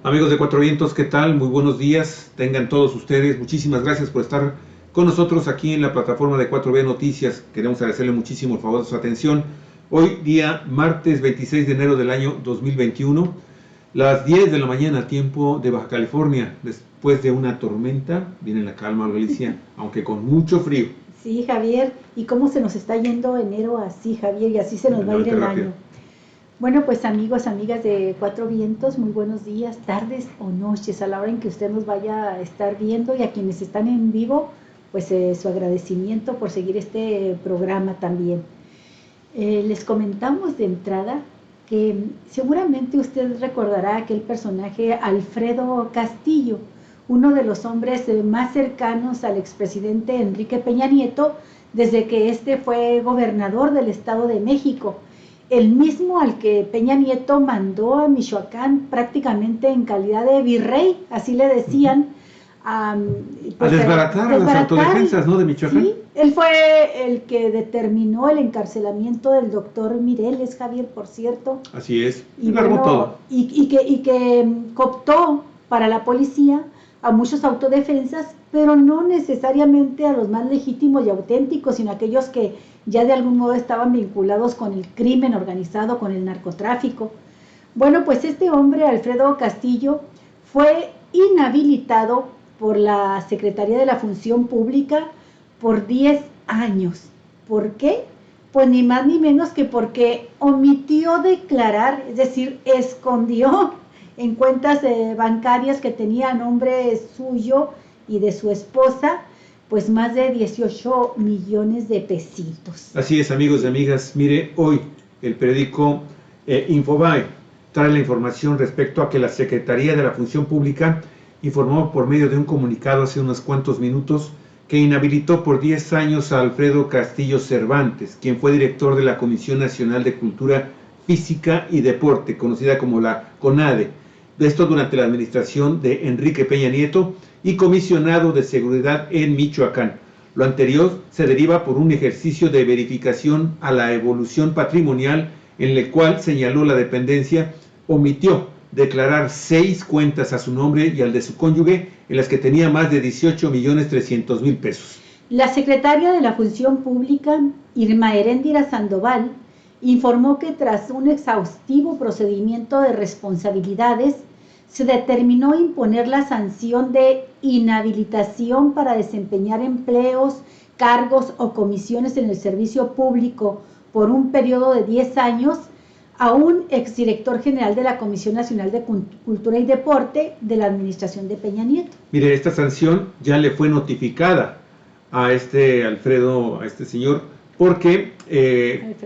Amigos de Cuatro Vientos, ¿qué tal? Muy buenos días, tengan todos ustedes. Muchísimas gracias por estar con nosotros aquí en la plataforma de 4B Noticias. Queremos agradecerle muchísimo el favor de su atención. Hoy día martes 26 de enero del año 2021, las 10 de la mañana, tiempo de Baja California. Después de una tormenta, viene la calma, Galicia, aunque con mucho frío. Sí, Javier, ¿y cómo se nos está yendo enero así, Javier? Y así se nos va a ir el año. Bueno, pues amigos, amigas de Cuatro Vientos, muy buenos días, tardes o noches, a la hora en que usted nos vaya a estar viendo, y a quienes están en vivo, pues su agradecimiento por seguir este programa también. Les comentamos de entrada que seguramente usted recordará aquel personaje Alfredo Castillo, uno de los hombres más cercanos al expresidente Enrique Peña Nieto desde que este fue gobernador del Estado de México. El mismo al que Peña Nieto mandó a Michoacán prácticamente en calidad de virrey, así le decían. Pues, a desbaratar a las autodefensas, ¿no?, de Michoacán. Sí, él fue el que determinó el encarcelamiento del doctor Mireles, Javier, por cierto. Así es, y bueno, todo. Y que cooptó para la policía a muchos autodefensas, pero no necesariamente a los más legítimos y auténticos, sino a aquellos que ya de algún modo estaban vinculados con el crimen organizado, con el narcotráfico. Bueno, pues este hombre, Alfredo Castillo, fue inhabilitado por la Secretaría de la Función Pública por 10 años. ¿Por qué? Pues ni más ni menos que porque omitió declarar, es decir, escondió en cuentas bancarias que tenía a nombre suyo y de su esposa, pues más de 18 millones de pesitos. Así es, amigos y amigas. Mire, hoy el periódico Infobae trae la información respecto a que la Secretaría de la Función Pública informó por medio de un comunicado hace unos cuantos minutos que inhabilitó por 10 años a Alfredo Castillo Cervantes, quien fue director de la Comisión Nacional de Cultura Física y Deporte, conocida como la CONADE, esto durante la administración de Enrique Peña Nieto, y comisionado de seguridad en Michoacán. Lo anterior se deriva por un ejercicio de verificación a la evolución patrimonial en el cual señaló la dependencia omitió declarar 6 cuentas a su nombre y al de su cónyuge en las que tenía más de 18.300.000 pesos. La secretaria de la Función Pública, Irma Heréndira Sandoval, informó que tras un exhaustivo procedimiento de responsabilidades, se determinó imponer la sanción de inhabilitación para desempeñar empleos, cargos o comisiones en el servicio público por un periodo de 10 años a un exdirector general de la Comisión Nacional de Cultura y Deporte de la administración de Peña Nieto. Mire, esta sanción ya le fue notificada a Alfredo, a este señor, porque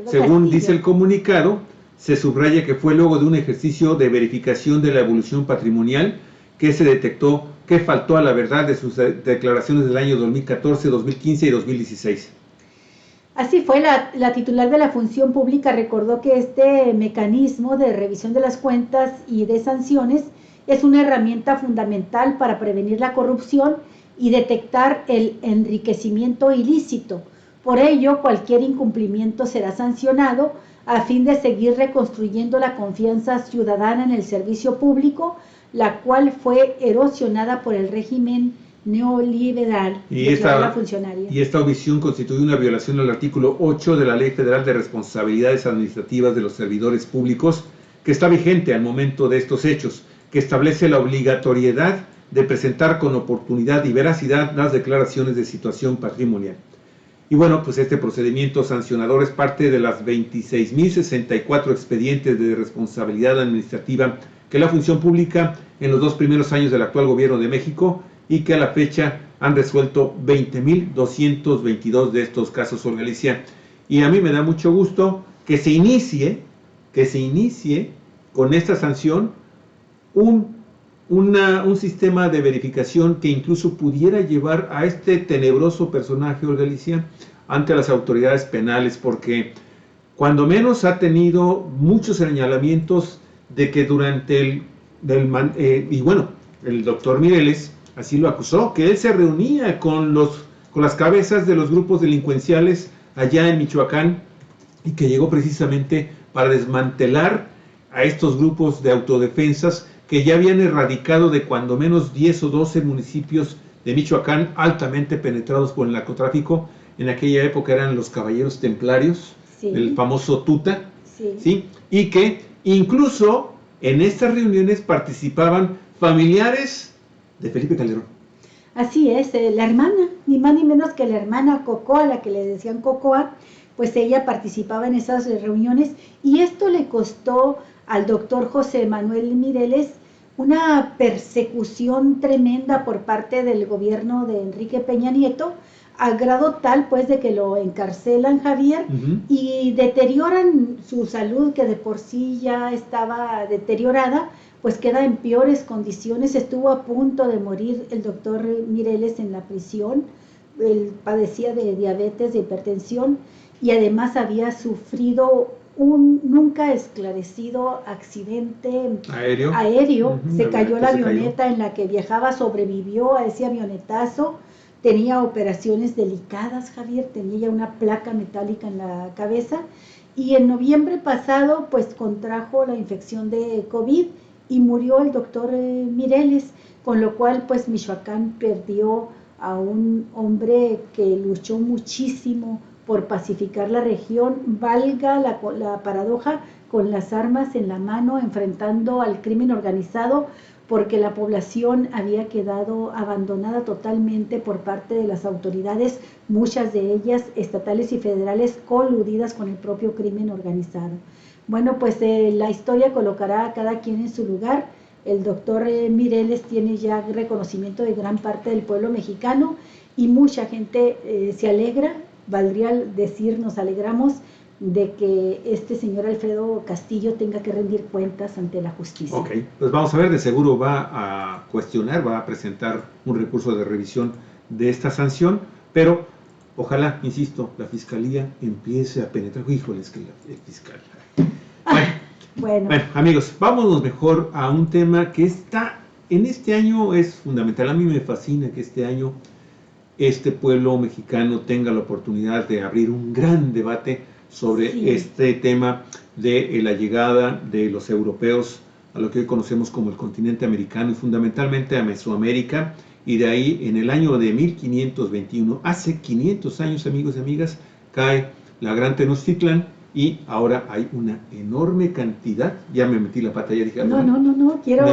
según Castillo dice el comunicado, se subraya que fue luego de un ejercicio de verificación de la evolución patrimonial que se detectó que faltó a la verdad de sus declaraciones del año 2014, 2015 y 2016. Así fue, la titular de la Función Pública recordó que este mecanismo de revisión de las cuentas y de sanciones es una herramienta fundamental para prevenir la corrupción y detectar el enriquecimiento ilícito. Por ello, cualquier incumplimiento será sancionado a fin de seguir reconstruyendo la confianza ciudadana en el servicio público, la cual fue erosionada por el régimen neoliberal y esta omisión constituye una violación al artículo 8 de la Ley Federal de Responsabilidades Administrativas de los Servidores Públicos, que está vigente al momento de estos hechos, que establece la obligatoriedad de presentar con oportunidad y veracidad las declaraciones de situación patrimonial. Y bueno, pues este procedimiento sancionador es parte de las 26.064 expedientes de responsabilidad administrativa que la Función Pública en los 2 primeros años del actual gobierno de México y que a la fecha han resuelto 20.222 de estos casos en Galicia. Y a mí me da mucho gusto que se inicie con esta sanción un sistema de verificación que incluso pudiera llevar a este tenebroso personaje, Olga Alicia, ante las autoridades penales, porque cuando menos ha tenido muchos señalamientos de que durante el doctor Mireles así lo acusó, que él se reunía con las cabezas de los grupos delincuenciales allá en Michoacán y que llegó precisamente para desmantelar a estos grupos de autodefensas que ya habían erradicado de cuando menos 10 o 12 municipios de Michoacán altamente penetrados por el narcotráfico. En aquella época eran los caballeros templarios, sí, el famoso Tuta, sí, ¿sí? Y que incluso en estas reuniones participaban familiares de Felipe Calderón. Así es, la hermana, ni más ni menos que la hermana Cocoa, la que le decían Cocoa, pues ella participaba en esas reuniones, y esto le costó al doctor José Manuel Mireles una persecución tremenda por parte del gobierno de Enrique Peña Nieto, al grado tal pues de que lo encarcelan, Javier, y deterioran su salud, que de por sí ya estaba deteriorada, pues queda en peores condiciones. Estuvo a punto de morir el doctor Mireles en la prisión. Él padecía de diabetes, de hipertensión, y además había sufrido un nunca esclarecido accidente aéreo. Se cayó la avioneta en la que viajaba, sobrevivió a ese avionetazo. Tenía operaciones delicadas, Javier, tenía ya una placa metálica en la cabeza, y en noviembre pasado pues contrajo la infección de COVID y murió el doctor Mireles, con lo cual pues Michoacán perdió a un hombre que luchó muchísimo por pacificar la región, valga la paradoja, con las armas en la mano, enfrentando al crimen organizado, porque la población había quedado abandonada totalmente por parte de las autoridades, muchas de ellas estatales y federales coludidas con el propio crimen organizado. Bueno, pues la historia colocará a cada quien en su lugar. El doctor Mireles tiene ya reconocimiento de gran parte del pueblo mexicano, y mucha gente se alegra, valdría decir, nos alegramos de que este señor Alfredo Castillo tenga que rendir cuentas ante la justicia. Ok, pues vamos a ver, de seguro va a cuestionar, va a presentar un recurso de revisión de esta sanción, pero ojalá, insisto, la Fiscalía empiece a penetrar. Híjoles, que el fiscal. Bueno, amigos, vámonos mejor a un tema que está en este año es fundamental. A mí me fascina que este año este pueblo mexicano tenga la oportunidad de abrir un gran debate sobre este tema de la llegada de los europeos a lo que hoy conocemos como el continente americano, y fundamentalmente a Mesoamérica, y de ahí en el año de 1521, hace 500 años, amigos y amigas, cae la Gran Tenochtitlan, y ahora hay una enorme cantidad, ya me metí la pata, ya dije, no, quiero... una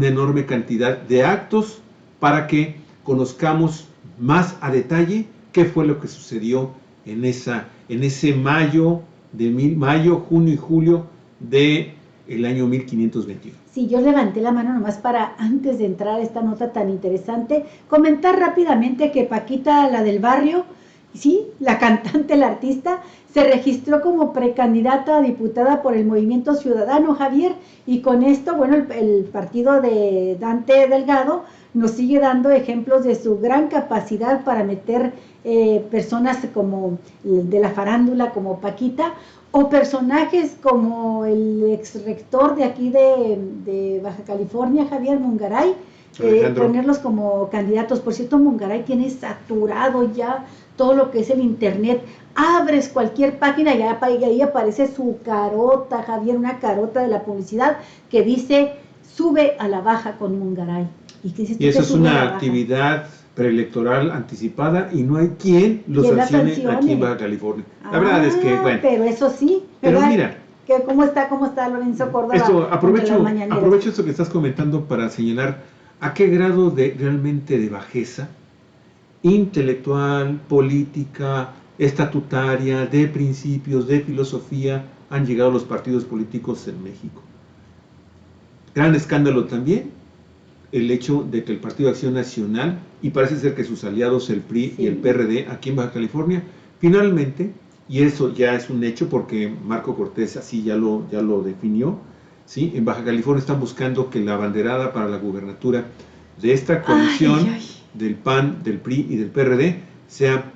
enorme cantidad de actos para que conozcamos más a detalle qué fue lo que sucedió en ese mayo, junio y julio de el año 1521. Sí, yo levanté la mano nomás para, antes de entrar a esta nota tan interesante, comentar rápidamente que Paquita, la del barrio, sí, la cantante, la artista, se registró como precandidata a diputada por el Movimiento Ciudadano, Javier, y con esto, bueno, el partido de Dante Delgado nos sigue dando ejemplos de su gran capacidad para meter personas como de la farándula, como Paquita, o personajes como el ex rector de aquí de Baja California, Javier Mungaray, ponerlos como candidatos. Por cierto, Mungaray tiene saturado ya todo lo que es el internet. Abres cualquier página y ahí aparece su carota, Javier, una carota de la publicidad que dice: sube a la baja con Mungaray. Y eso es una actividad preelectoral anticipada, y no hay quien lo sancione aquí en Baja California. La verdad es que, bueno. Pero eso sí, pero mira, ¿cómo está Lorenzo Córdoba? Esto, aprovecho esto que estás comentando para señalar a qué grado realmente de bajeza intelectual, política, estatutaria, de principios, de filosofía han llegado los partidos políticos en México. Gran escándalo también el hecho de que el Partido de Acción Nacional, y parece ser que sus aliados, el PRI y el PRD, aquí en Baja California, finalmente, y eso ya es un hecho porque Marco Cortés así ya lo definió, ¿sí? En Baja California están buscando que la abanderada para la gubernatura de esta coalición del PAN, del PRI y del PRD sea,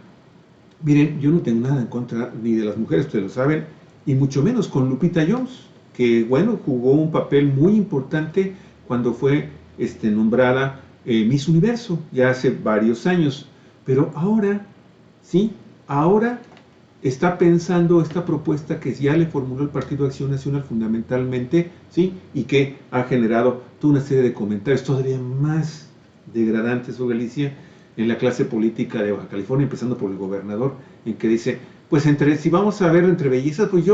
miren, yo no tengo nada en contra ni de las mujeres, ustedes lo saben, y mucho menos con Lupita Jones, que bueno, jugó un papel muy importante cuando fue nombrada Miss Universo, ya hace varios años, pero ahora, sí, ahora está pensando esta propuesta que ya le formuló el Partido Acción Nacional fundamentalmente, ¿sí? Y que ha generado toda una serie de comentarios todavía más degradantes, o Galicia, en la clase política de Baja California, empezando por el gobernador, en que dice, pues si vamos a verlo entre bellezas, pues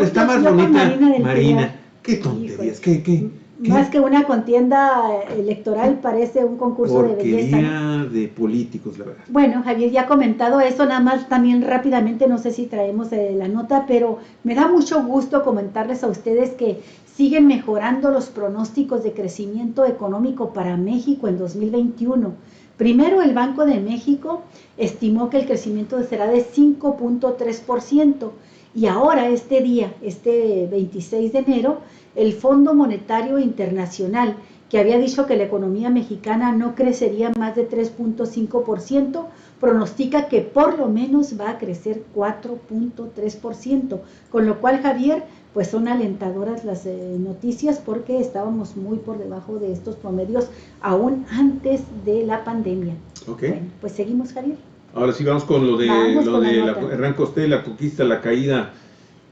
está más bonita Marina. Qué tonterías, qué más que una contienda electoral, parece un concurso de belleza, ¿no? De políticos, la verdad. Bueno, Javier ya ha comentado eso, nada más también rápidamente, no sé si traemos la nota, pero me da mucho gusto comentarles a ustedes que siguen mejorando los pronósticos de crecimiento económico para México en 2021. Primero, el Banco de México estimó que el crecimiento será de 5.3%, y ahora este 26 de enero, el Fondo Monetario Internacional, que había dicho que la economía mexicana no crecería más de 3.5%, pronostica que por lo menos va a crecer 4.3%, con lo cual, Javier, pues son alentadoras las noticias, porque estábamos muy por debajo de estos promedios aún antes de la pandemia. Okay. Bueno, pues seguimos, Javier. Ahora sí vamos con lo de Hernán Costel, la conquista, la caída.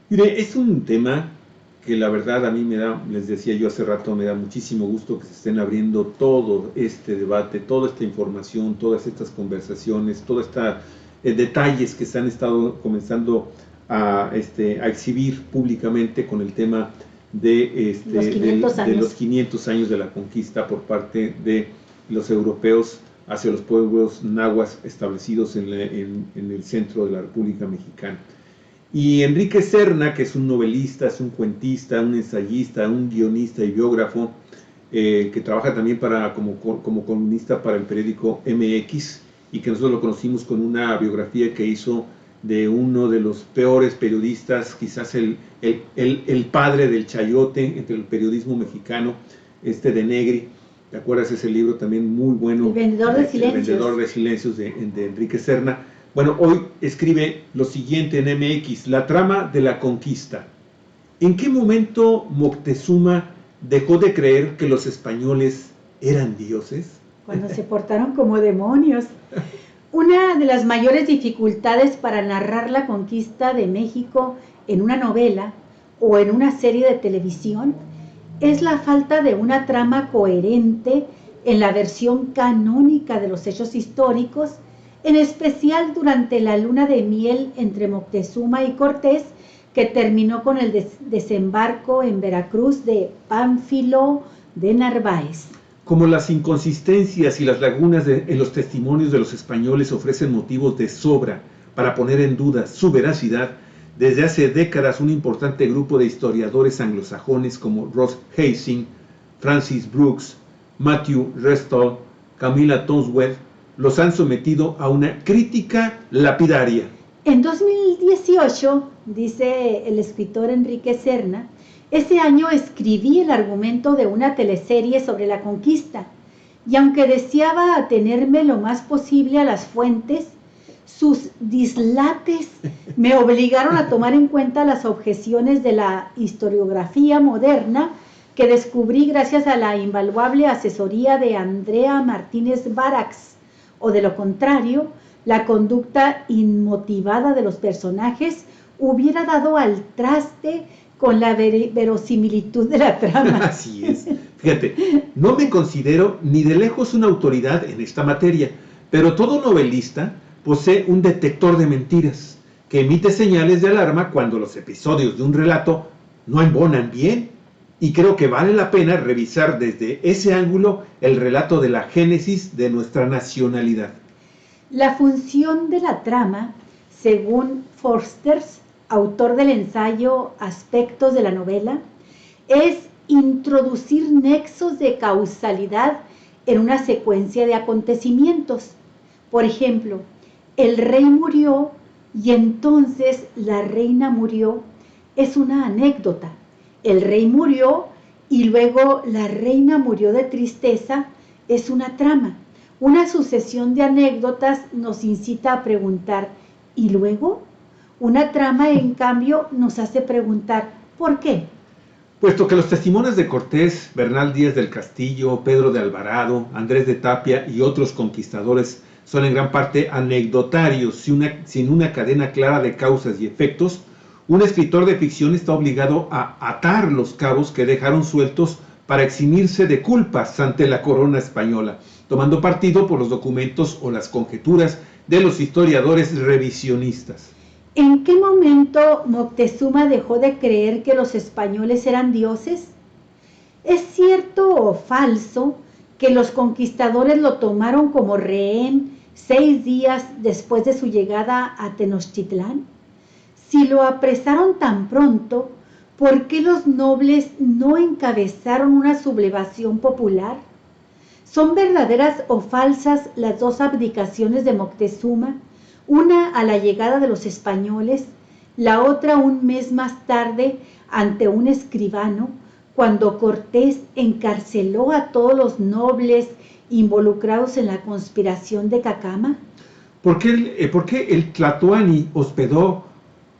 Mire, es un tema que la verdad a mí les decía yo hace rato, me da muchísimo gusto que se estén abriendo todo este debate, toda esta información, todas estas conversaciones, todos estos detalles que se han estado comenzando a exhibir públicamente con el tema de los 500 años de la conquista por parte de los europeos hacia los pueblos nahuas establecidos en el centro de la República Mexicana. Y Enrique Serna, que es un novelista, es un cuentista, un ensayista, un guionista y biógrafo, que trabaja también como columnista para el periódico MX, y que nosotros lo conocimos con una biografía que hizo de uno de los peores periodistas, quizás el padre del chayote entre el periodismo mexicano, de Negri. ¿Te acuerdas ese libro también muy bueno? El vendedor de silencios. El vendedor de silencios de Enrique Serna. Bueno, hoy escribe lo siguiente en MX, la trama de la conquista. ¿En qué momento Moctezuma dejó de creer que los españoles eran dioses? Cuando se portaron como demonios. Una de las mayores dificultades para narrar la conquista de México en una novela o en una serie de televisión es la falta de una trama coherente en la versión canónica de los hechos históricos, en especial durante la luna de miel entre Moctezuma y Cortés, que terminó con el desembarco en Veracruz de Pánfilo de Narváez. Como las inconsistencias y las lagunas en los testimonios de los españoles ofrecen motivos de sobra para poner en duda su veracidad, desde hace décadas un importante grupo de historiadores anglosajones como Ross Hastings, Francis Brooks, Matthew Restall, Camilla Tonsworth, los han sometido a una crítica lapidaria. En 2018, dice el escritor Enrique Serna, ese año escribí el argumento de una teleserie sobre la conquista, y aunque deseaba atenerme lo más posible a las fuentes, sus dislates me obligaron a tomar en cuenta las objeciones de la historiografía moderna que descubrí gracias a la invaluable asesoría de Andrea Martínez Barax, o de lo contrario, la conducta inmotivada de los personajes hubiera dado al traste con la verosimilitud de la trama. Así es. Fíjate, no me considero ni de lejos una autoridad en esta materia, pero todo novelista posee un detector de mentiras que emite señales de alarma cuando los episodios de un relato no embonan bien, y creo que vale la pena revisar desde ese ángulo el relato de la génesis de nuestra nacionalidad. La función de la trama, según Forster, autor del ensayo Aspectos de la novela, es introducir nexos de causalidad en una secuencia de acontecimientos. Por ejemplo, el rey murió y entonces la reina murió, es una anécdota. El rey murió y luego la reina murió de tristeza, es una trama. Una sucesión de anécdotas nos incita a preguntar, ¿y luego? Una trama, en cambio, nos hace preguntar, ¿por qué? Puesto que los testimonios de Cortés, Bernal Díaz del Castillo, Pedro de Alvarado, Andrés de Tapia y otros conquistadores son en gran parte anecdotarios, sin una cadena clara de causas y efectos, un escritor de ficción está obligado a atar los cabos que dejaron sueltos para eximirse de culpas ante la corona española, tomando partido por los documentos o las conjeturas de los historiadores revisionistas. ¿En qué momento Moctezuma dejó de creer que los españoles eran dioses? ¿Es cierto o falso que los conquistadores lo tomaron como rehén 6 días después de su llegada a Tenochtitlán? Si lo apresaron tan pronto, ¿por qué los nobles no encabezaron una sublevación popular? ¿Son verdaderas o falsas las 2 abdicaciones de Moctezuma? Una a la llegada de los españoles, la otra un mes más tarde ante un escribano, cuando Cortés encarceló a todos los nobles involucrados en la conspiración de Cacama. ¿Por qué el Tlatoani hospedó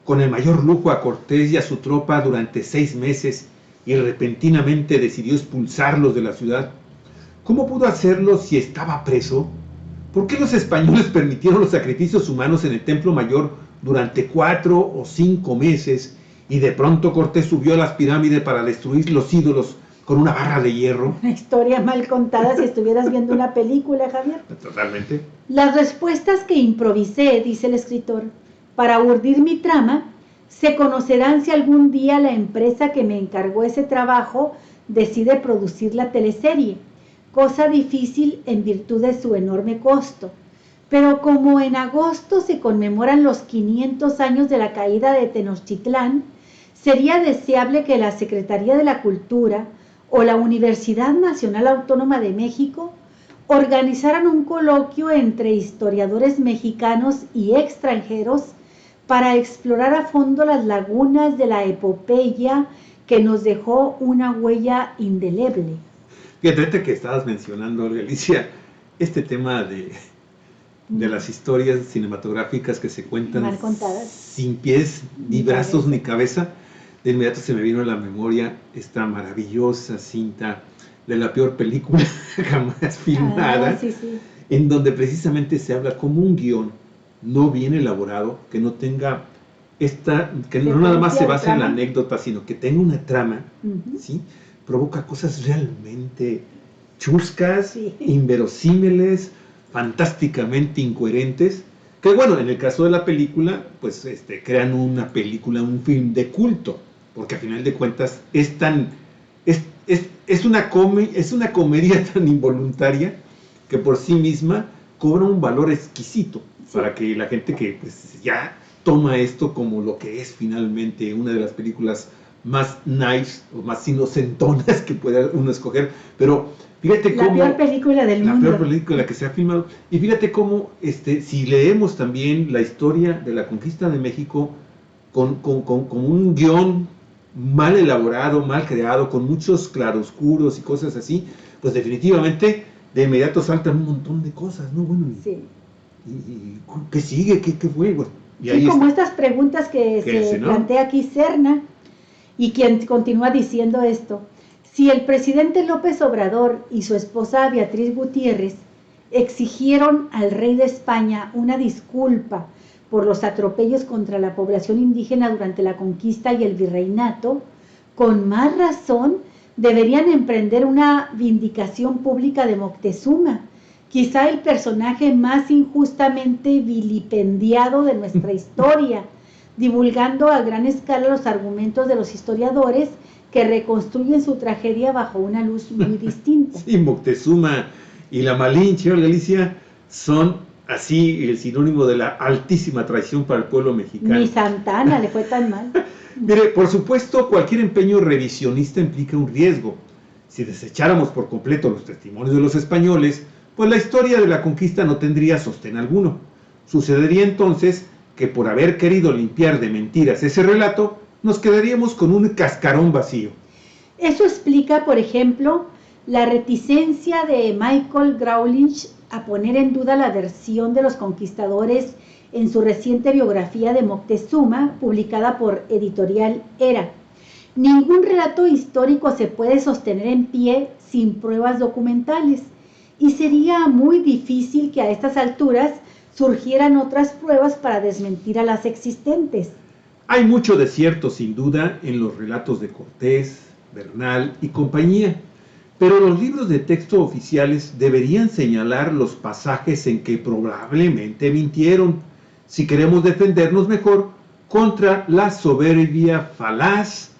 con el mayor lujo a Cortés y a su tropa durante 6 meses y repentinamente decidió expulsarlos de la ciudad? ¿Cómo pudo hacerlo si estaba preso? ¿Por qué los españoles permitieron los sacrificios humanos en el Templo Mayor durante 4 o 5 meses y de pronto Cortés subió a las pirámides para destruir los ídolos con una barra de hierro? Una historia mal contada si estuvieras viendo una película, Javier. Totalmente. Las respuestas que improvisé, dice el escritor, para urdir mi trama, se conocerán si algún día la empresa que me encargó ese trabajo decide producir la teleserie, cosa difícil en virtud de su enorme costo. Pero como en agosto se conmemoran los 500 años de la caída de Tenochtitlán, sería deseable que la Secretaría de la Cultura o la Universidad Nacional Autónoma de México organizaran un coloquio entre historiadores mexicanos y extranjeros para explorar a fondo las lagunas de la epopeya que nos dejó una huella indeleble. Fíjate que estabas mencionando, Alicia, este tema de las historias cinematográficas que se cuentan sin pies, ni brazos, ni cabeza. De inmediato se me vino a la memoria esta maravillosa cinta de la peor película jamás filmada, en donde precisamente se habla como un guión no bien elaborado, que no tenga que no nada más se base en la anécdota, sino que tenga una trama, ¿sí? Provoca cosas realmente chuscas, inverosímiles, fantásticamente incoherentes, que bueno, en el caso de la película, pues crean una película, un film de culto, porque a final de cuentas es una comedia tan involuntaria que por sí misma cobra un valor exquisito para que la gente que pues, ya toma esto como lo que es finalmente una de las películas más nice o más inocentonas que pueda uno escoger, pero fíjate cómo... La peor película del mundo. La peor película que se ha filmado. Y fíjate cómo, si leemos también la historia de la conquista de México con un guión mal elaborado, mal creado, con muchos claroscuros y cosas así, pues definitivamente de inmediato saltan un montón de cosas, ¿no? Bueno, ¿y qué sigue? ¿Qué fue? Bueno, y ahí como estas preguntas que se plantea aquí Serna, y quien continúa diciendo esto: si el presidente López Obrador y su esposa Beatriz Gutiérrez exigieron al rey de España una disculpa por los atropellos contra la población indígena durante la conquista y el virreinato, con más razón deberían emprender una vindicación pública de Moctezuma, quizá el personaje más injustamente vilipendiado de nuestra historia, divulgando a gran escala los argumentos de los historiadores que reconstruyen su tragedia bajo una luz muy distinta. Sí, Moctezuma y la Malinche, Alicia, son así el sinónimo de la altísima traición para el pueblo mexicano. Ni Santana le fue tan mal. Mire, por supuesto, cualquier empeño revisionista implica un riesgo. Si desecháramos por completo los testimonios de los españoles, pues la historia de la conquista no tendría sostén alguno. Sucedería entonces que por haber querido limpiar de mentiras ese relato, nos quedaríamos con un cascarón vacío. Eso explica, por ejemplo, la reticencia de Michael Graulich a poner en duda la versión de los conquistadores en su reciente biografía de Moctezuma, publicada por Editorial Era. Ningún relato histórico se puede sostener en pie sin pruebas documentales, y sería muy difícil que a estas alturas surgieran otras pruebas para desmentir a las existentes. Hay mucho de cierto, sin duda, en los relatos de Cortés, Bernal y compañía, pero los libros de texto oficiales deberían señalar los pasajes en que probablemente mintieron, si queremos defendernos mejor contra la soberbia falaz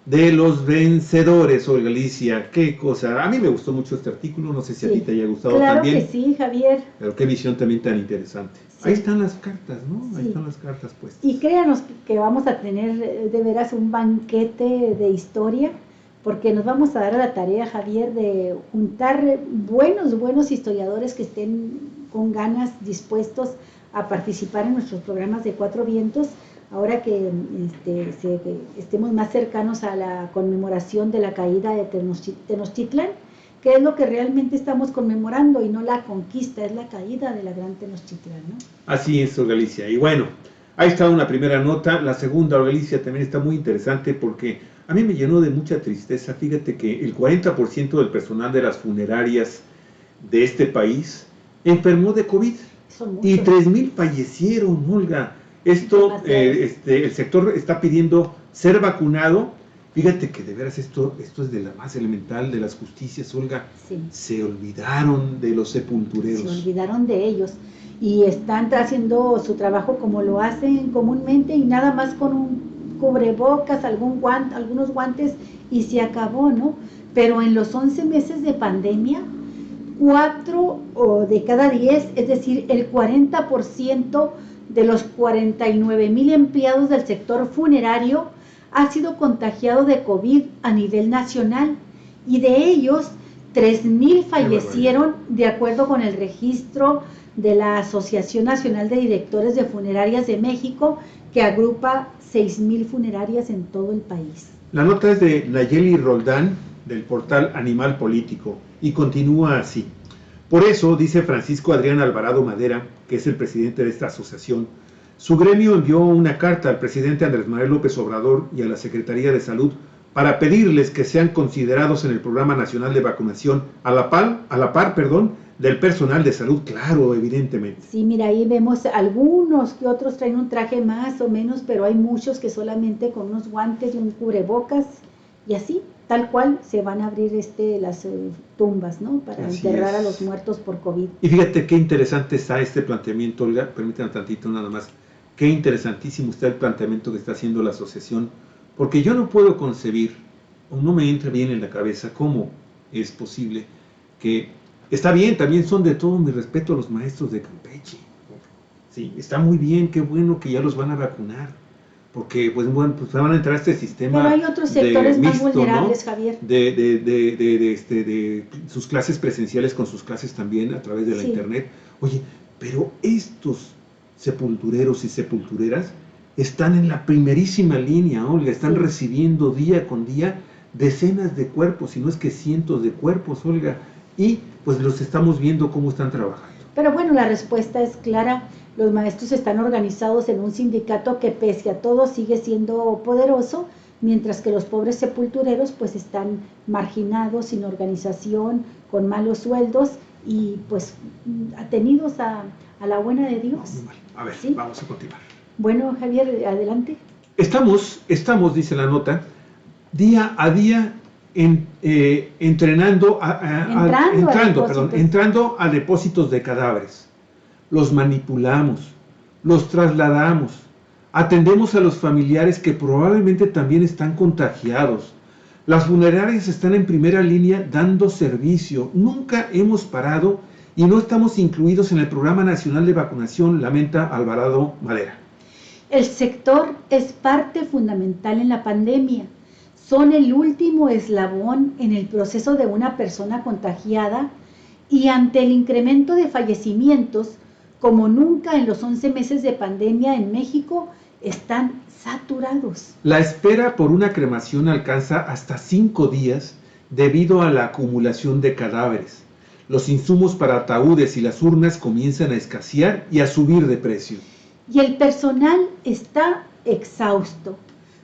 de los vencedores. Olga Alicia, qué cosa. A mí me gustó mucho este artículo, no sé si a ti te haya gustado también. Claro que sí, Javier. Pero qué visión también tan interesante. Sí. Ahí están las cartas, ¿no? Sí. Ahí están las cartas puestas. Y créanos que vamos a tener de veras un banquete de historia, porque nos vamos a dar a la tarea, Javier, de juntar buenos historiadores que estén con ganas, dispuestos a participar en nuestros programas de Cuatro Vientos, ahora que estemos más cercanos a la conmemoración de la caída de Tenochtitlan, que es lo que realmente estamos conmemorando y no la conquista, es la caída de la gran Tenochtitlan, ¿no? Así es, Olga Alicia. Y bueno, ahí está una primera nota. La segunda, Olga Alicia, también está muy interesante porque a mí me llenó de mucha tristeza. Fíjate que el 40% del personal de las funerarias de este país enfermó de COVID. Y 3,000 fallecieron, Olga. Esto, el sector está pidiendo ser vacunado. Fíjate que de veras esto es de la más elemental de las justicias, Olga. Sí. Se olvidaron de los sepultureros. Se olvidaron de ellos y están haciendo su trabajo como lo hacen comúnmente y nada más con un cubrebocas, algunos guantes y se acabó, ¿no? Pero en los 11 meses de pandemia, 4 de cada 10, es decir, el 40% de los 49,000 empleados del sector funerario ha sido contagiado de COVID a nivel nacional y de ellos 3,000 fallecieron de acuerdo con el registro de la Asociación Nacional de Directores de Funerarias de México, que agrupa 6,000 funerarias en todo el país. La nota es de Nayeli Roldán, del portal Animal Político, y continúa así. Por eso, dice Francisco Adrián Alvarado Madera, que es el presidente de esta asociación, su gremio envió una carta al presidente Andrés Manuel López Obrador y a la Secretaría de Salud para pedirles que sean considerados en el Programa Nacional de Vacunación a la par, del personal de salud, claro, evidentemente. Sí, mira, ahí vemos algunos que otros traen un traje más o menos, pero hay muchos que solamente con unos guantes y un cubrebocas y así, tal cual se van a abrir las tumbas, ¿no? Para así enterrar a los muertos por COVID. Y fíjate qué interesante está este planteamiento, Olga, permítanme tantito nada más, qué interesantísimo está el planteamiento que está haciendo la asociación, porque yo no puedo concebir, o no me entra bien en la cabeza, cómo es posible que, está bien, también son de todo mi respeto a los maestros de Campeche, sí, está muy bien, qué bueno que ya los van a vacunar, porque pues van a entrar a este sistema. Pero hay otros sectores más vulnerables, ¿no? Javier. De sus clases presenciales con sus clases también a través de la internet. Oye, pero estos sepultureros y sepultureras están en la primerísima línea, Olga, están recibiendo día con día decenas de cuerpos, si no es que cientos de cuerpos, Olga, y pues los estamos viendo cómo están trabajando. Pero bueno, la respuesta es clara. Los maestros están organizados en un sindicato que pese a todo sigue siendo poderoso, mientras que los pobres sepultureros pues están marginados, sin organización, con malos sueldos y pues atenidos a la buena de Dios. A ver, ¿sí? Vamos a continuar. Bueno, Javier, adelante. Estamos, dice la nota, día a día entrando a depósitos de cadáveres. Los manipulamos, los trasladamos, atendemos a los familiares que probablemente también están contagiados. Las funerarias están en primera línea dando servicio. Nunca hemos parado y no estamos incluidos en el Programa Nacional de Vacunación, lamenta Alvarado Madera. El sector es parte fundamental en la pandemia. Son el último eslabón en el proceso de una persona contagiada y ante el incremento de fallecimientos, como nunca en los 11 meses de pandemia en México, están saturados. La espera por una cremación alcanza hasta 5 días debido a la acumulación de cadáveres. Los insumos para ataúdes y las urnas comienzan a escasear y a subir de precio. Y el personal está exhausto,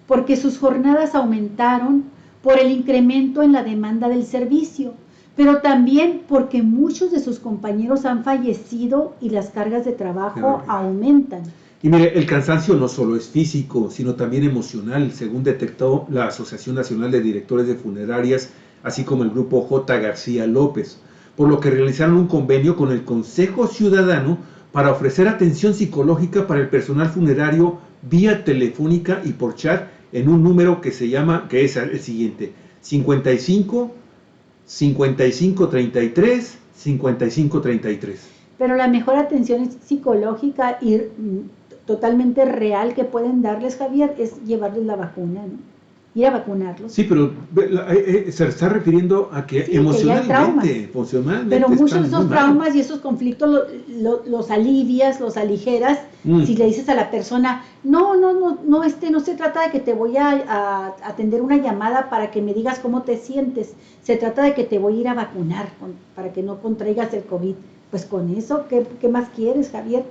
porque sus jornadas aumentaron por el incremento en la demanda del servicio, pero también porque muchos de sus compañeros han fallecido y las cargas de trabajo aumentan. Y mire, el cansancio no solo es físico, sino también emocional, según detectó la Asociación Nacional de Directores de Funerarias, así como el grupo J. García López, por lo que realizaron un convenio con el Consejo Ciudadano para ofrecer atención psicológica para el personal funerario vía telefónica y por chat en un número que es el siguiente: 55 5533 5533. Pero la mejor atención psicológica y totalmente real que pueden darles, Javier, es llevarles la vacuna, ¿no? Ir a vacunarlos. Sí, pero se está refiriendo a que sí, emocionalmente, pero muchos de esos traumas y esos conflictos los alivias, los aligeras, si le dices a la persona, no se trata de que te voy a atender una llamada para que me digas cómo te sientes, se trata de que te voy a ir a vacunar para que no contraigas el COVID. Pues con eso, ¿qué más quieres, Javier?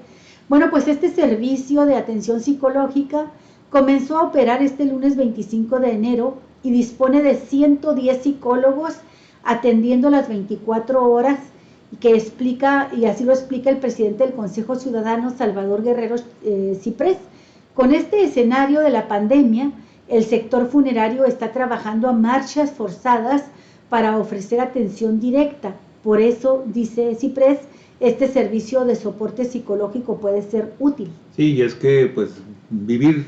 Bueno, pues este servicio de atención psicológica comenzó a operar este lunes 25 de enero y dispone de 110 psicólogos atendiendo las 24 horas, y así lo explica el presidente del Consejo Ciudadano, Salvador Guerrero Ciprés. Con este escenario de la pandemia, el sector funerario está trabajando a marchas forzadas para ofrecer atención directa. Por eso, dice Ciprés, este servicio de soporte psicológico puede ser útil. Sí, y es que pues vivir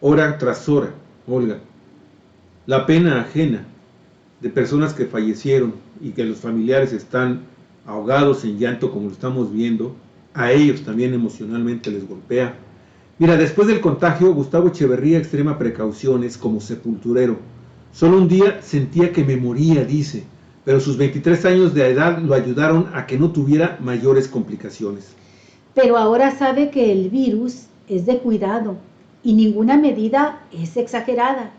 hora tras hora, Olga, la pena ajena de personas que fallecieron y que los familiares están ahogados en llanto, como lo estamos viendo, a ellos también emocionalmente les golpea. Mira, después del contagio, Gustavo Echeverría extrema precauciones como sepulturero. Solo un día sentía que me moría, dice, pero sus 23 años de edad lo ayudaron a que no tuviera mayores complicaciones. Pero ahora sabe que el virus es de cuidado y ninguna medida es exagerada.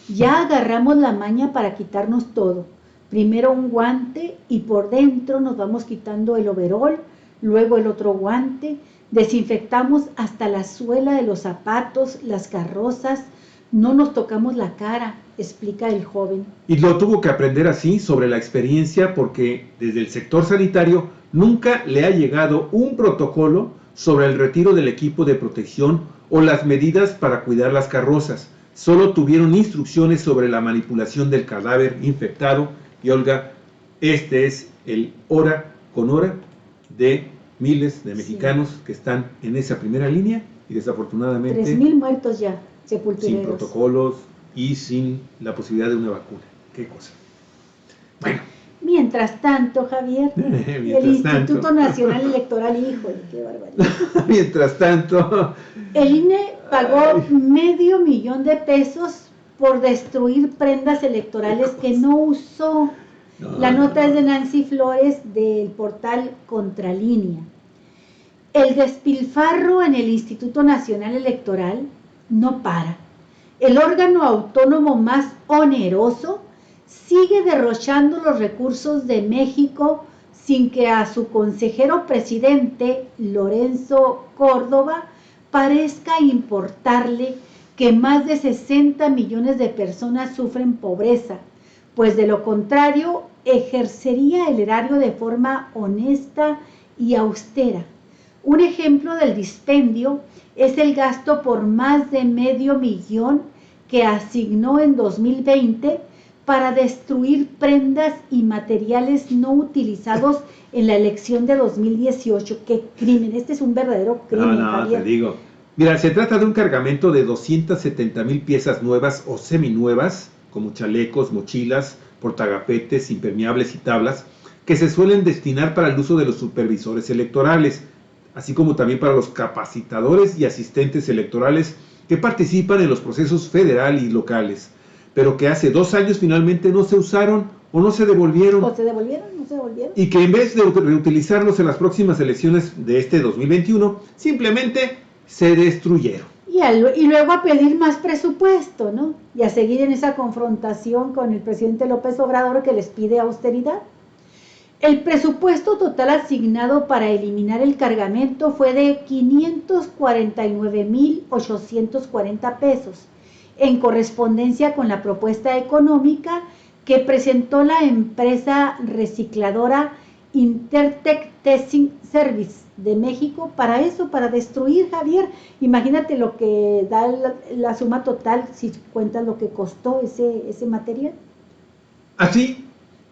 Ya agarramos la maña para quitarnos todo. Primero un guante y por dentro nos vamos quitando el overol, luego el otro guante, desinfectamos hasta la suela de los zapatos, las carrozas, no nos tocamos la cara, explica el joven. Y lo tuvo que aprender así sobre la experiencia porque desde el sector sanitario nunca le ha llegado un protocolo sobre el retiro del equipo de protección o las medidas para cuidar las carrozas. Solo tuvieron instrucciones sobre la manipulación del cadáver infectado. Y Olga, este es el hora con hora de miles de mexicanos que están en esa primera línea y desafortunadamente 3,000 muertos ya, sepultureros. Sin protocolos y sin la posibilidad de una vacuna. Qué cosa. Bueno. Mientras tanto, Javier, el Instituto Nacional Electoral, híjole, qué barbaridad. Mientras tanto, el INE pagó $500,000 de pesos por destruir prendas electorales que no usó. La nota es de Nancy Flores del portal Contralínea. El despilfarro en el Instituto Nacional Electoral no para. El órgano autónomo más oneroso sigue derrochando los recursos de México sin que a su consejero presidente, Lorenzo Córdoba, parezca importarle que más de 60 millones de personas sufren pobreza, pues de lo contrario ejercería el erario de forma honesta y austera. Un ejemplo del dispendio es el gasto por más de $500,000 que asignó en 2020 para destruir prendas y materiales no utilizados en la elección de 2018. ¡Qué crimen! Este es un verdadero crimen, Javier. Te digo. Mira, se trata de un cargamento de 270,000 piezas nuevas o seminuevas, como chalecos, mochilas, portagapetes, impermeables y tablas, que se suelen destinar para el uso de los supervisores electorales, así como también para los capacitadores y asistentes electorales que participan en los procesos federal y locales, pero que hace 2 años finalmente no se usaron o no se devolvieron. ¿O se devolvieron? ¿No se devolvieron? Y que en vez de reutilizarlos en las próximas elecciones de este 2021, simplemente se destruyeron. Y luego a pedir más presupuesto, ¿no? Y a seguir en esa confrontación con el presidente López Obrador que les pide austeridad. El presupuesto total asignado para eliminar el cargamento fue de 549,840 pesos, en correspondencia con la propuesta económica que presentó la empresa recicladora Intertech Testing Service de México para eso, para destruir, Javier. Imagínate lo que da la suma total si cuentas lo que costó ese material. Así,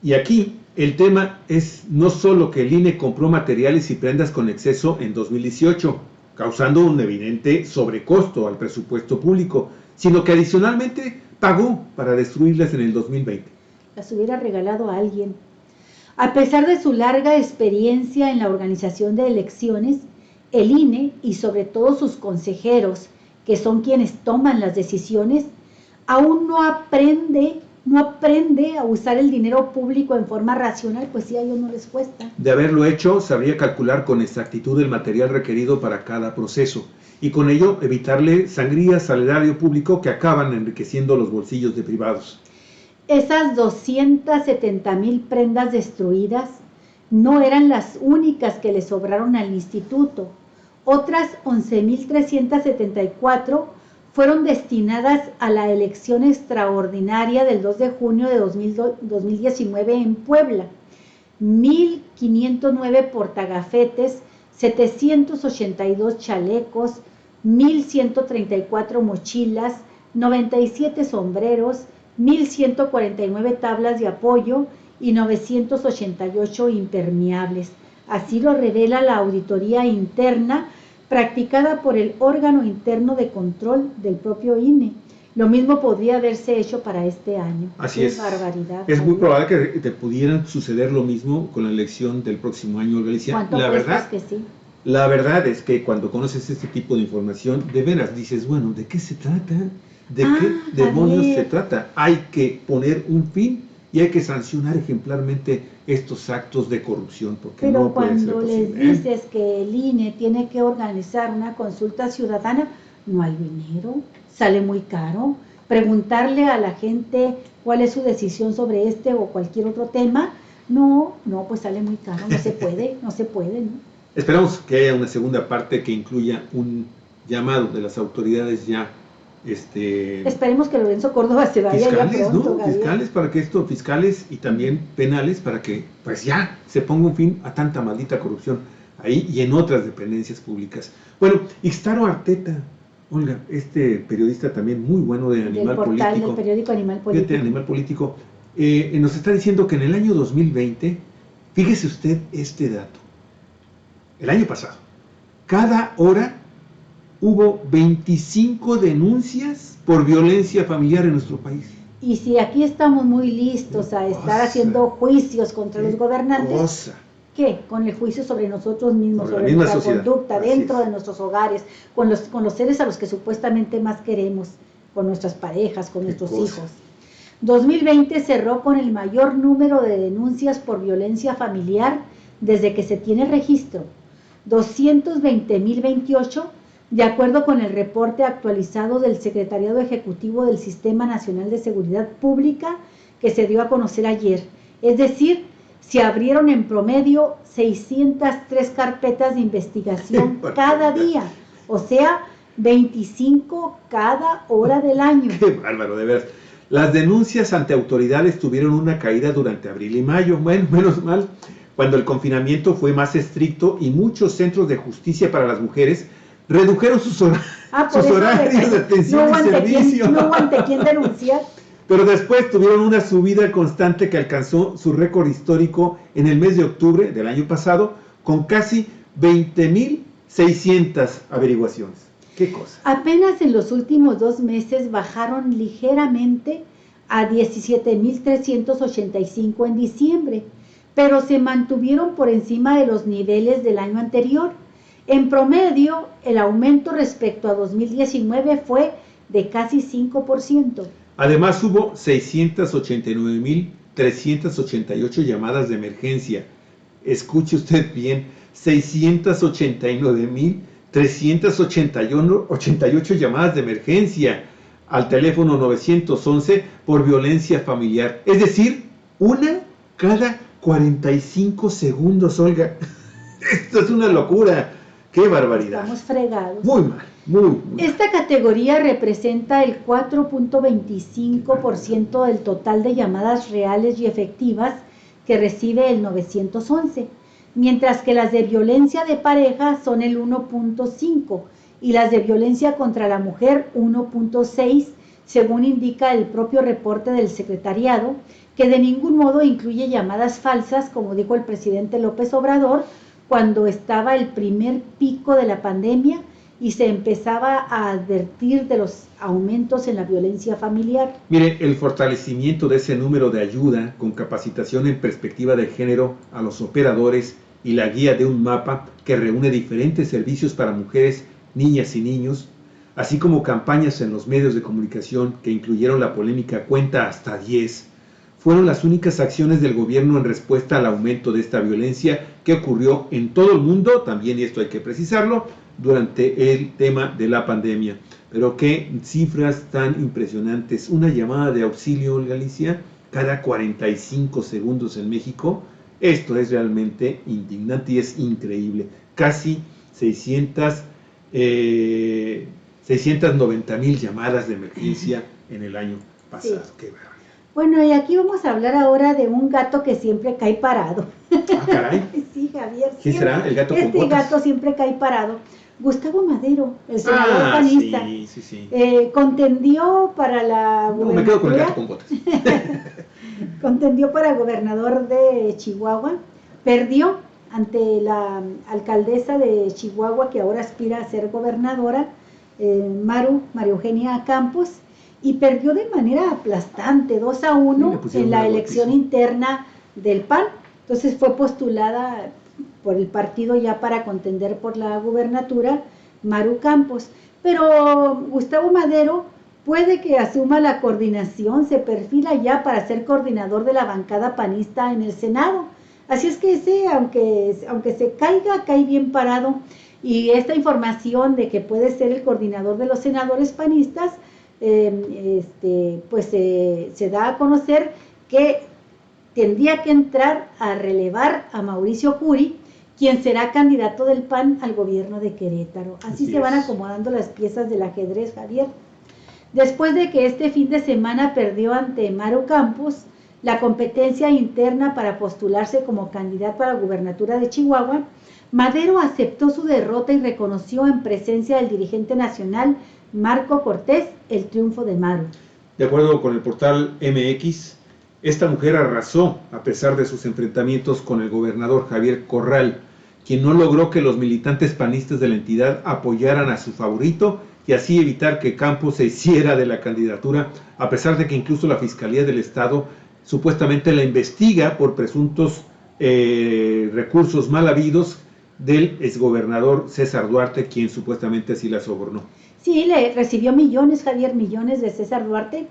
y aquí el tema es no solo que el INE compró materiales y prendas con exceso en 2018, causando un evidente sobrecosto al presupuesto público, sino que adicionalmente pagó para destruirlas en el 2020. Las hubiera regalado a alguien. A pesar de su larga experiencia en la organización de elecciones, el INE y sobre todo sus consejeros, que son quienes toman las decisiones, aún no aprende a usar el dinero público en forma racional, pues sí, a ellos no les cuesta. De haberlo hecho, sabría calcular con exactitud el material requerido para cada proceso, y con ello evitarle sangrías al erario público que acaban enriqueciendo los bolsillos de privados. Esas 270,000 prendas destruidas no eran las únicas que le sobraron al instituto. Otras 11,374 fueron destinadas a la elección extraordinaria del 2 de junio de 2019 en Puebla. 1,509 portagafetes, 782 chalecos, 1,134 mochilas, 97 sombreros, 1,149 tablas de apoyo y 988 impermeables. Así lo revela la auditoría interna practicada por el órgano interno de control del propio INE. Lo mismo podría haberse hecho para este año. Así es. Barbaridad. Es muy probable que te pudiera suceder lo mismo con la elección del próximo año, Galicia. ¿Cuánto crees que sí? La verdad es que cuando conoces este tipo de información, de veras dices, bueno, ¿de qué se trata? ¿De qué demonios se trata? Hay que poner un fin y hay que sancionar ejemplarmente estos actos de corrupción, porque pero no puede ser posible. Pero cuando les dices que el INE tiene que organizar una consulta ciudadana, no hay dinero, sale muy caro. Preguntarle a la gente cuál es su decisión sobre este o cualquier otro tema, no, pues sale muy caro, no se puede, ¿no? Esperamos que haya una segunda parte que incluya un llamado de las autoridades ya. Esperemos que Lorenzo Córdoba se vaya fiscales, ya pronto, ¿no? Fiscales y también penales para que pues ya se ponga un fin a tanta maldita corrupción ahí y en otras dependencias públicas. Bueno, Ixtaro Arteta, Olga, periodista también muy bueno de Animal Político, del periódico Animal Político, nos está diciendo que en el año 2020, fíjese usted este dato, el año pasado, cada hora hubo 25 denuncias por violencia familiar en nuestro país. Y si aquí estamos muy listos a estar haciendo juicios contra los gobernantes, ¿qué? Con el juicio sobre nosotros mismos, sobre nuestra conducta dentro de nuestros hogares, con los seres a los que supuestamente más queremos, con nuestras parejas, con nuestros hijos. 2020 cerró con el mayor número de denuncias por violencia familiar desde que se tiene registro, 220,028, de acuerdo con el reporte actualizado del Secretariado Ejecutivo del Sistema Nacional de Seguridad Pública que se dio a conocer ayer. Es decir, se abrieron en promedio 603 carpetas de investigación cada día, o sea, 25 cada hora del año. ¡Qué bárbaro, de veras! Las denuncias ante autoridades tuvieron una caída durante abril y mayo. Bueno, menos mal, cuando el confinamiento fue más estricto y muchos centros de justicia para las mujeres redujeron sus horarios de atención y servicio. No hubo ante quién denunciar. Pero después tuvieron una subida constante que alcanzó su récord histórico en el mes de octubre del año pasado, con casi 20,600 averiguaciones. ¿Qué cosa? Apenas en los últimos 2 meses bajaron ligeramente a 17,385 en diciembre, pero se mantuvieron por encima de los niveles del año anterior. En promedio, el aumento respecto a 2019 fue de casi 5%. Además, hubo 689,388 llamadas de emergencia. Escuche usted bien, 689,388 llamadas de emergencia al teléfono 911 por violencia familiar. Es decir, una cada 45 segundos, Olga. Esto es una locura. ¡Qué barbaridad! Estamos fregados. Muy mal, muy mal. Esta categoría representa el 4.25% del total de llamadas reales y efectivas que recibe el 911, mientras que las de violencia de pareja son el 1.5% y las de violencia contra la mujer 1.6%, según indica el propio reporte del secretariado, que de ningún modo incluye llamadas falsas, como dijo el presidente López Obrador, cuando estaba el primer pico de la pandemia y se empezaba a advertir de los aumentos en la violencia familiar. Mire, el fortalecimiento de ese número de ayuda con capacitación en perspectiva de género a los operadores y la guía de un mapa que reúne diferentes servicios para mujeres, niñas y niños, así como campañas en los medios de comunicación que incluyeron la polémica Cuenta hasta 10, fueron las únicas acciones del gobierno en respuesta al aumento de esta violencia que ocurrió en todo el mundo, también, y esto hay que precisarlo, durante el tema de la pandemia. Pero qué cifras tan impresionantes. Una llamada de auxilio, Galicia, cada 45 segundos en México. Esto es realmente indignante y es increíble. Casi 690,000 llamadas de emergencia en el año pasado. Sí. Qué barbaridad. Bueno, y aquí vamos a hablar ahora de un gato que siempre cae parado. Ah, caray. Sí, Javier. ¿Quién será? ¿El gato con Este botas? gato siempre cae parado. Gustavo Madero, el senador panista, sí. contendió para la No, me quedo con el gubernatura, gato con botas. contendió para gobernador de Chihuahua, perdió ante la alcaldesa de Chihuahua, que ahora aspira a ser gobernadora, María Eugenia Campos, y perdió de manera aplastante, 2-1 en la elección interna del PAN. Entonces fue postulada por el partido ya para contender por la gubernatura, Maru Campos. Pero Gustavo Madero puede que asuma la coordinación, se perfila ya para ser coordinador de la bancada panista en el Senado. Así es que ese, aunque se caiga, cae bien parado. Y esta información de que puede ser el coordinador de los senadores panistas, pues se da a conocer que tendría que entrar a relevar a Mauricio Curi, quien será candidato del PAN al gobierno de Querétaro. Así se van acomodando las piezas del ajedrez, Javier. Después de que este fin de semana perdió ante Maru Campos la competencia interna para postularse como candidato a la gubernatura de Chihuahua, Madero aceptó su derrota y reconoció en presencia del dirigente nacional Marco Cortés el triunfo de Maru. De acuerdo con el portal MX, esta mujer arrasó a pesar de sus enfrentamientos con el gobernador Javier Corral, quien no logró que los militantes panistas de la entidad apoyaran a su favorito y así evitar que Campos se hiciera de la candidatura, a pesar de que incluso la Fiscalía del Estado supuestamente la investiga por presuntos recursos mal habidos del exgobernador César Duarte, quien supuestamente así la sobornó. Sí, le recibió millones, Javier, millones de César Duarte.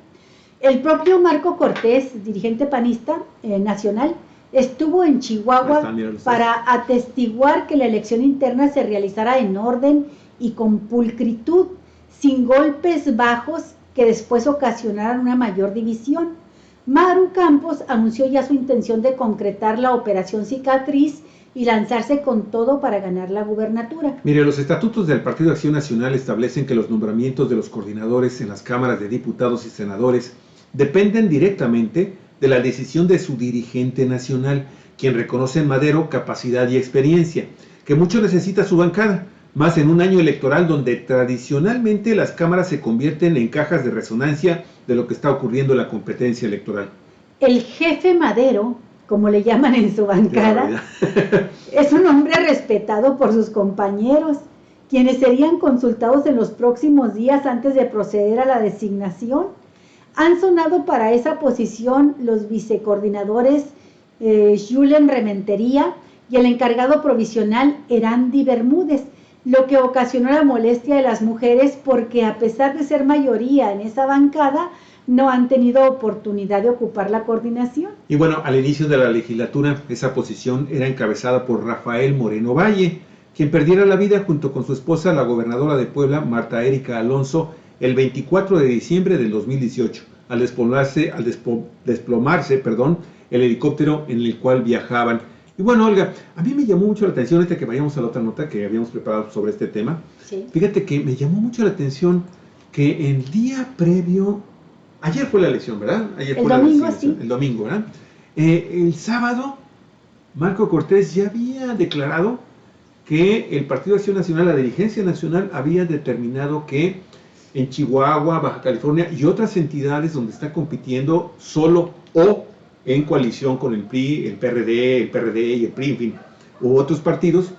El propio Marco Cortés, dirigente panista nacional, estuvo en Chihuahua para atestiguar que la elección interna se realizara en orden y con pulcritud, sin golpes bajos que después ocasionaran una mayor división. Maru Campos anunció ya su intención de concretar la operación cicatriz y lanzarse con todo para ganar la gubernatura. Mire, los estatutos del Partido Acción Nacional establecen que los nombramientos de los coordinadores en las cámaras de diputados y senadores dependen directamente de la decisión de su dirigente nacional, quien reconoce en Madero capacidad y experiencia, que mucho necesita su bancada, más en un año electoral donde tradicionalmente las cámaras se convierten en cajas de resonancia de lo que está ocurriendo en la competencia electoral. El jefe Madero, como le llaman en su bancada, es un hombre respetado por sus compañeros, quienes serían consultados en los próximos días antes de proceder a la designación. Han sonado para esa posición los vicecoordinadores Julen Rementería y el encargado provisional Erandi Bermúdez, lo que ocasionó la molestia de las mujeres porque a pesar de ser mayoría en esa bancada, no han tenido oportunidad de ocupar la coordinación. Y bueno, al inicio de la legislatura, esa posición era encabezada por Rafael Moreno Valle, quien perdiera la vida junto con su esposa, la gobernadora de Puebla, Marta Erika Alonso, el 24 de diciembre del 2018, al desplomarse el helicóptero en el cual viajaban. Y bueno, Olga, a mí me llamó mucho la atención, que vayamos a la otra nota que habíamos preparado sobre este tema. Sí. Fíjate que me llamó mucho la atención que el día previo, ayer fue la elección, ¿verdad? Ayer el fue domingo, la sí. El domingo, ¿verdad? El sábado, Marco Cortés ya había declarado que el Partido Acción Nacional, la dirigencia nacional, había determinado que en Chihuahua, Baja California y otras entidades donde está compitiendo solo o en coalición con el PRI, el PRD y el PRI, en fin, u otros partidos,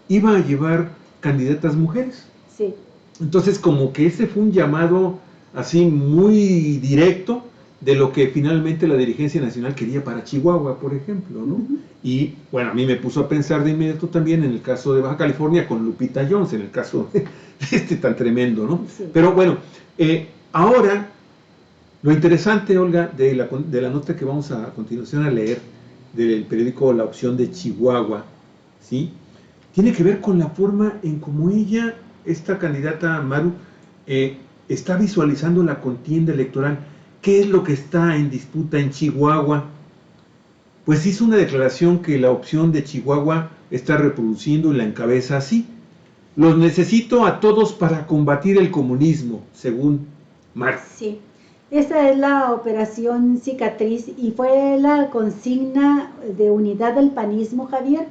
iba a llevar candidatas mujeres. Sí. Entonces, como que ese fue un llamado así muy directo de lo que finalmente la dirigencia nacional quería para Chihuahua, por ejemplo, ¿no? Y bueno, a mí me puso a pensar de inmediato también en el caso de Baja California con Lupita Jones, en el caso de tan tremendo, ¿no? Sí. Pero bueno, ahora, lo interesante, Olga, de la nota que vamos a continuación a leer del periódico La Opción de Chihuahua, ¿sí? Tiene que ver con la forma en cómo ella, esta candidata Maru, está visualizando la contienda electoral. ¿Qué es lo que está en disputa en Chihuahua? Pues hizo una declaración que La Opción de Chihuahua está reproduciendo y la encabeza así: los necesito a todos para combatir el comunismo, según Maru. Sí, esa es la operación cicatriz y fue la consigna de unidad del panismo, Javier,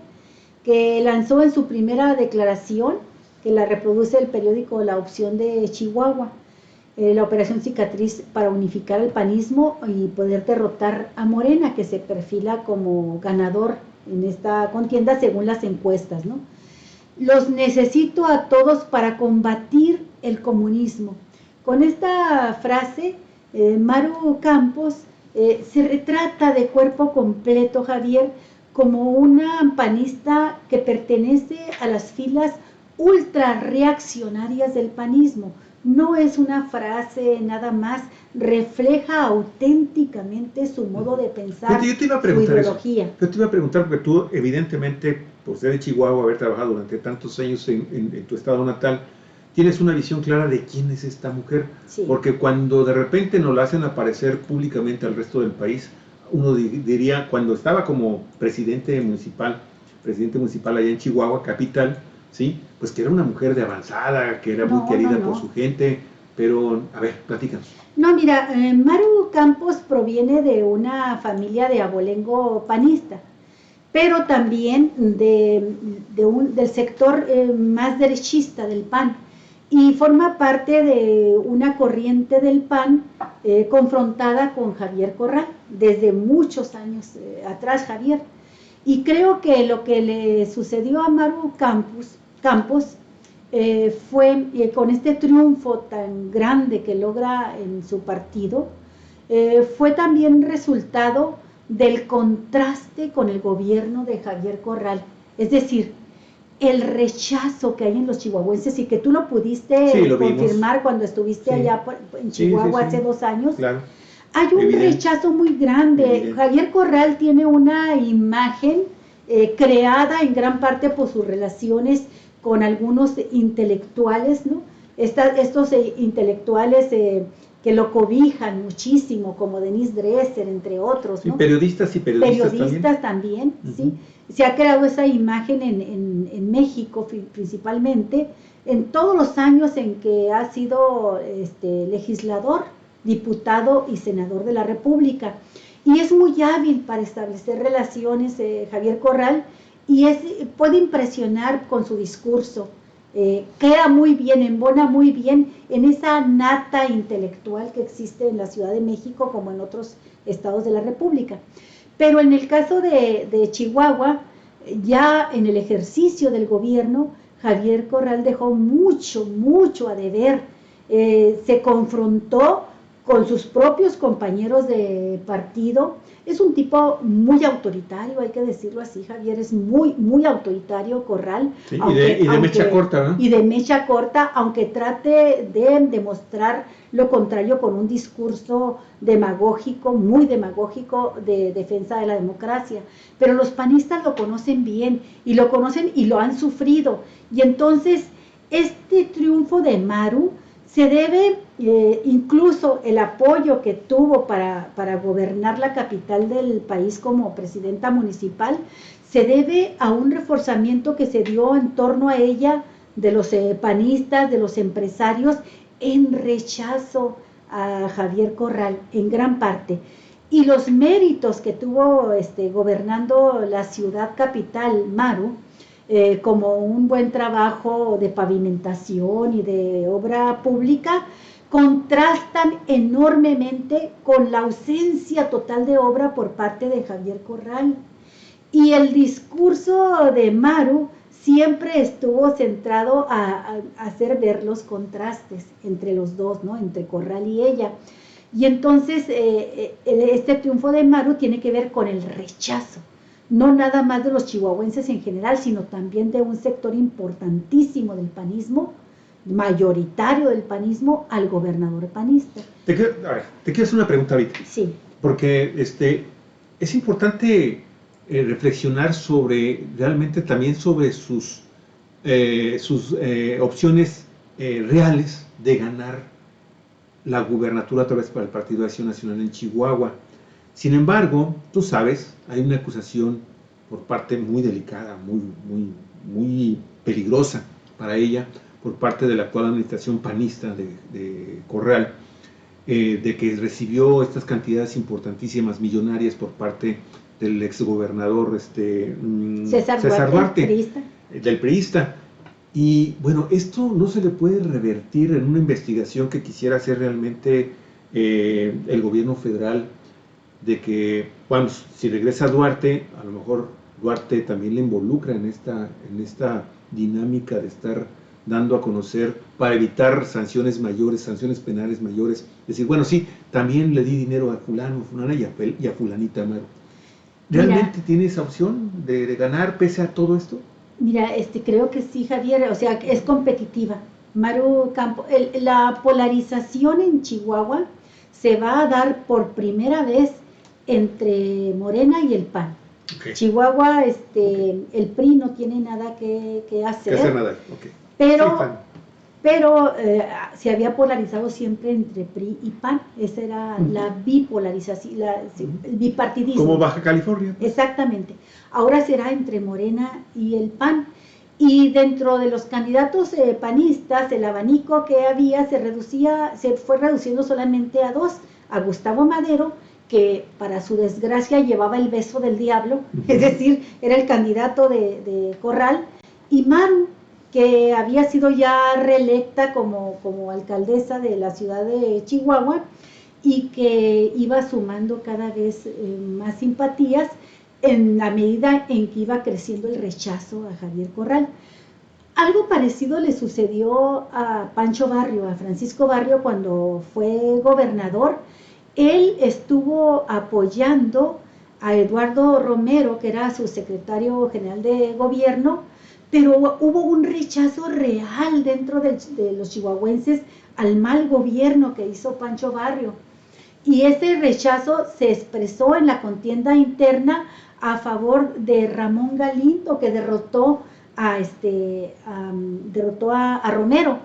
que lanzó en su primera declaración, que la reproduce el periódico La Opción de Chihuahua. La operación cicatriz para unificar el panismo y poder derrotar a Morena, que se perfila como ganador en esta contienda según las encuestas, ¿no? Los necesito a todos para combatir el comunismo. Con esta frase, Maru Campos se retrata de cuerpo completo, Javier, como una panista que pertenece a las filas ultra reaccionarias del panismo. No es una frase nada más, refleja auténticamente su modo de pensar, yo te iba a preguntar su ideología. Eso. Yo te iba a preguntar, porque tú, evidentemente, por ser de Chihuahua, haber trabajado durante tantos años en tu estado natal, tienes una visión clara de quién es esta mujer. Sí. Porque cuando de repente nos la hacen aparecer públicamente al resto del país, uno diría, cuando estaba como presidente municipal allá en Chihuahua, capital, ¿sí? Pues que era una mujer de avanzada, que era muy querida por su gente, pero, a ver, platícanos. No, mira, Maru Campos proviene de una familia de abolengo panista, pero también del sector más derechista del PAN, y forma parte de una corriente del PAN confrontada con Javier Corral, desde muchos años atrás, Javier. Y creo que lo que le sucedió a Maru Campos fue con este triunfo tan grande que logra en su partido, fue también resultado del contraste con el gobierno de Javier Corral, es decir, el rechazo que hay en los chihuahuenses, y que tú lo pudiste confirmar cuando estuviste allá en Chihuahua hace 2 años. Claro. Hay un rechazo muy grande. Javier Corral tiene una imagen creada en gran parte por sus relaciones con algunos intelectuales, ¿no? Estos intelectuales que lo cobijan muchísimo, como Denise Dresser, entre otros, ¿no? Y periodistas también, ¿sí? Se ha creado esa imagen en México principalmente, en todos los años en que ha sido legislador, diputado y senador de la República. Y es muy hábil para establecer relaciones, Javier Corral, y puede impresionar con su discurso. Queda muy bien, embona muy bien en esa nata intelectual que existe en la Ciudad de México como en otros estados de la República. Pero en el caso de Chihuahua, ya en el ejercicio del gobierno, Javier Corral dejó mucho a deber. Se confrontó con sus propios compañeros de partido. Es un tipo muy autoritario, hay que decirlo así, Javier, es muy autoritario Corral. Sí, y de mecha corta, ¿no? Y de mecha corta, aunque trate de demostrar lo contrario con un discurso demagógico, muy demagógico, de defensa de la democracia. Pero los panistas lo conocen bien, y lo han sufrido. Y entonces, este triunfo de Maru Se debe incluso el apoyo que tuvo para gobernar la capital del país como presidenta municipal, se debe a un reforzamiento que se dio en torno a ella de los panistas, de los empresarios, en rechazo a Javier Corral, en gran parte. Y los méritos que tuvo gobernando la ciudad capital, Maru, como un buen trabajo de pavimentación y de obra pública, contrastan enormemente con la ausencia total de obra por parte de Javier Corral. Y el discurso de Maru siempre estuvo centrado a hacer ver los contrastes entre los dos, ¿no? Entre Corral y ella. Y entonces este triunfo de Maru tiene que ver con el rechazo, no nada más de los chihuahuenses en general, sino también de un sector importantísimo del panismo, mayoritario del panismo, al gobernador panista. Te quiero hacer una pregunta ahorita. Sí. Porque es importante reflexionar realmente también sobre sus opciones reales de ganar la gubernatura otra vez para el Partido de Acción Nacional en Chihuahua. Sin embargo, tú sabes, hay una acusación por parte muy delicada, muy peligrosa para ella, por parte de la actual administración panista de Corral, de que recibió estas cantidades importantísimas, millonarias, por parte del exgobernador César Duarte, del priista. Y bueno, esto no se le puede revertir en una investigación que quisiera hacer realmente el gobierno federal, de que, bueno, si regresa Duarte, a lo mejor Duarte también le involucra en esta dinámica de estar dando a conocer para evitar sanciones mayores, sanciones penales mayores. Decir, bueno, sí, también le di dinero a fulano, fulana y a fulanita, Maru. ¿Realmente tiene esa opción de ganar pese a todo esto? Mira, creo que sí, Javier, o sea, es competitiva. Maru Campos, la polarización en Chihuahua se va a dar por primera vez entre Morena y el PAN. Okay. Chihuahua, el PRI no tiene nada que hacer. Que hacer nada, okay. Pero se había polarizado siempre entre PRI y PAN. Esa era la bipolarización, el bipartidismo. Como Baja California. Exactamente. Ahora será entre Morena y el PAN. Y dentro de los candidatos panistas, el abanico que había se fue reduciendo solamente a dos: a Gustavo Madero, que para su desgracia llevaba el beso del diablo, es decir, era el candidato de Corral, y Maru, que había sido ya reelecta como alcaldesa de la ciudad de Chihuahua y que iba sumando cada vez más simpatías en la medida en que iba creciendo el rechazo a Javier Corral. Algo parecido le sucedió a Pancho Barrio, a Francisco Barrio, cuando fue gobernador. Él estuvo apoyando a Eduardo Romero, que era su secretario general de gobierno, pero hubo un rechazo real dentro de los chihuahuenses al mal gobierno que hizo Pancho Barrio. Y ese rechazo se expresó en la contienda interna a favor de Ramón Galindo, que derrotó a Romero.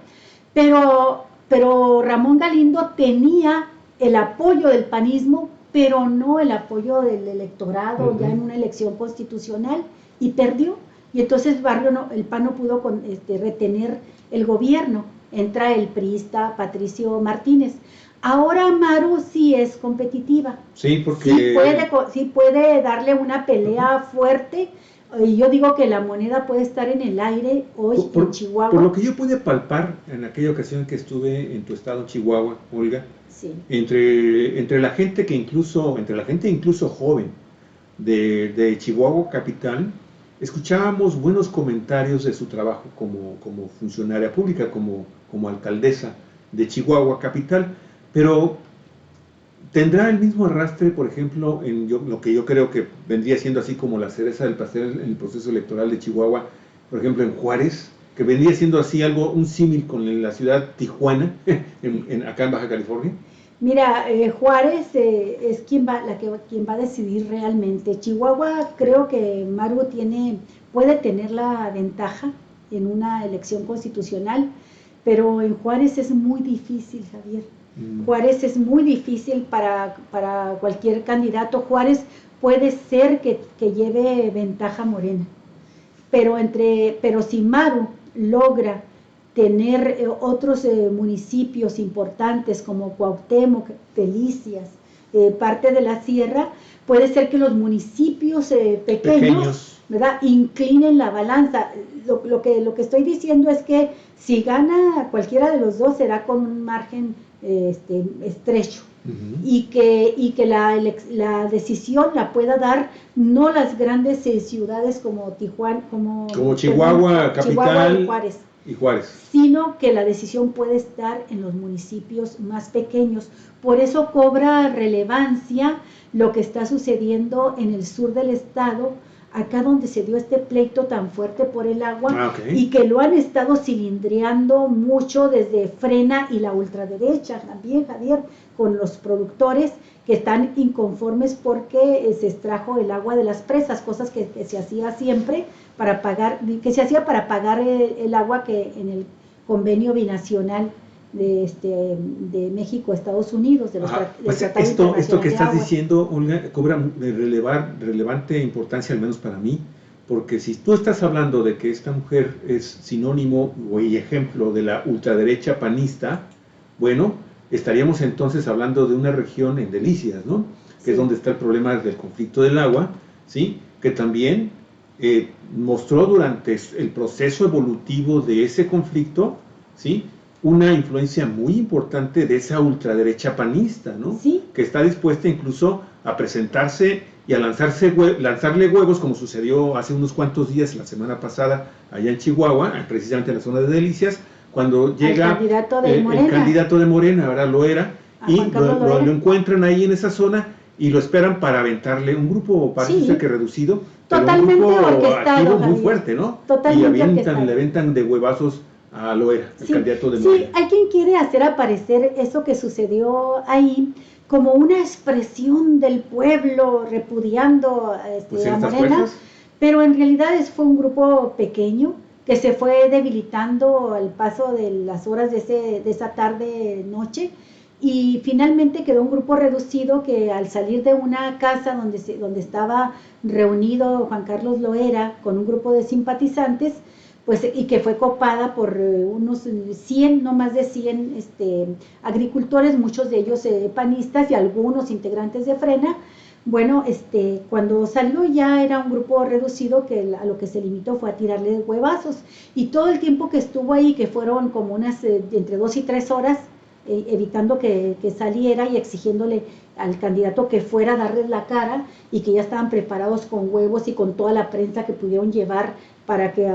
Pero Ramón Galindo tenía el apoyo del panismo, pero no el apoyo del electorado ya en una elección constitucional, y perdió. Y entonces el PAN no pudo retener el gobierno. Entra el priista Patricio Martínez. Ahora Maru sí es competitiva. Sí, porque sí puede darle una pelea fuerte. Y yo digo que la moneda puede estar en el aire hoy en Chihuahua. Por lo que yo pude palpar en aquella ocasión que estuve en tu estado, Chihuahua, Olga, sí, entre la gente incluso joven de Chihuahua capital, escuchábamos buenos comentarios de su trabajo como funcionaria pública, como alcaldesa de Chihuahua capital, pero ¿tendrá el mismo arrastre, por ejemplo, en lo que yo creo que vendría siendo así como la cereza del pastel en el proceso electoral de Chihuahua, por ejemplo en Juárez, que vendría siendo así un símil con la ciudad Tijuana, acá en Baja California? Mira, Juárez es quien va a decidir realmente. Chihuahua, creo que Maru puede tener la ventaja en una elección constitucional. pero en Juárez es muy difícil, Javier. Juárez es muy difícil para cualquier candidato. Juárez puede ser que lleve ventaja Morena, pero si Maru logra tener otros municipios importantes como Cuauhtémoc, Delicias, parte de la sierra, puede ser que los municipios pequeños, ¿verdad?, inclinen la balanza. Lo que estoy diciendo es que si gana cualquiera de los dos será con un margen estrecho. Y que la decisión la pueda dar no las grandes ciudades como Tijuana, como Chihuahua, capital, y Juárez, sino que la decisión puede estar en los municipios más pequeños. Por eso cobra relevancia lo que está sucediendo en el sur del estado, acá donde se dio este pleito tan fuerte por el agua, y que lo han estado cilindreando mucho desde Frena y la ultraderecha también, Javier, con los productores que están inconformes porque se extrajo el agua de las presas, cosas que se hacía siempre para pagar, el agua que en el convenio binacional de México, Estados Unidos, de los esto que estás diciendo, Olga, cobra relevante importancia, al menos para mí, porque si tú estás hablando de que esta mujer es sinónimo y ejemplo de la ultraderecha panista, bueno, estaríamos entonces hablando de una región en Delicias, ¿no? Que es donde está el problema del conflicto del agua, ¿sí? Que también mostró durante el proceso evolutivo de ese conflicto, ¿sí?, una influencia muy importante de esa ultraderecha panista, ¿no? Sí. Que está dispuesta incluso a presentarse y a lanzarle huevos, como sucedió hace unos cuantos días, la semana pasada, allá en Chihuahua, precisamente en la zona de Delicias, cuando llega el candidato de Morena, ahora lo era, y lo encuentran ahí en esa zona y lo esperan para aventarle un grupo, parece ser que reducido, totalmente pero un grupo orquestado, muy fuerte, ¿no? Totalmente y le aventan de huevazos a Loera, el candidato de Morena. Sí, hay quien quiere hacer aparecer eso que sucedió ahí como una expresión del pueblo repudiando a Morena, pero en realidad fue un grupo pequeño que se fue debilitando al paso de las horas de esa tarde-noche, y finalmente quedó un grupo reducido que al salir de una casa donde estaba reunido Juan Carlos Loera con un grupo de simpatizantes, pues, y que fue copada por unos 100, no más de 100 agricultores, muchos de ellos panistas y algunos integrantes de Frena. Bueno, cuando salió ya era un grupo reducido que a lo que se limitó fue a tirarle huevazos, y todo el tiempo que estuvo ahí, que fueron como unas entre 2 y 3 horas, evitando que saliera y exigiéndole al candidato que fuera a darles la cara, y que ya estaban preparados con huevos y con toda la prensa que pudieron llevar para que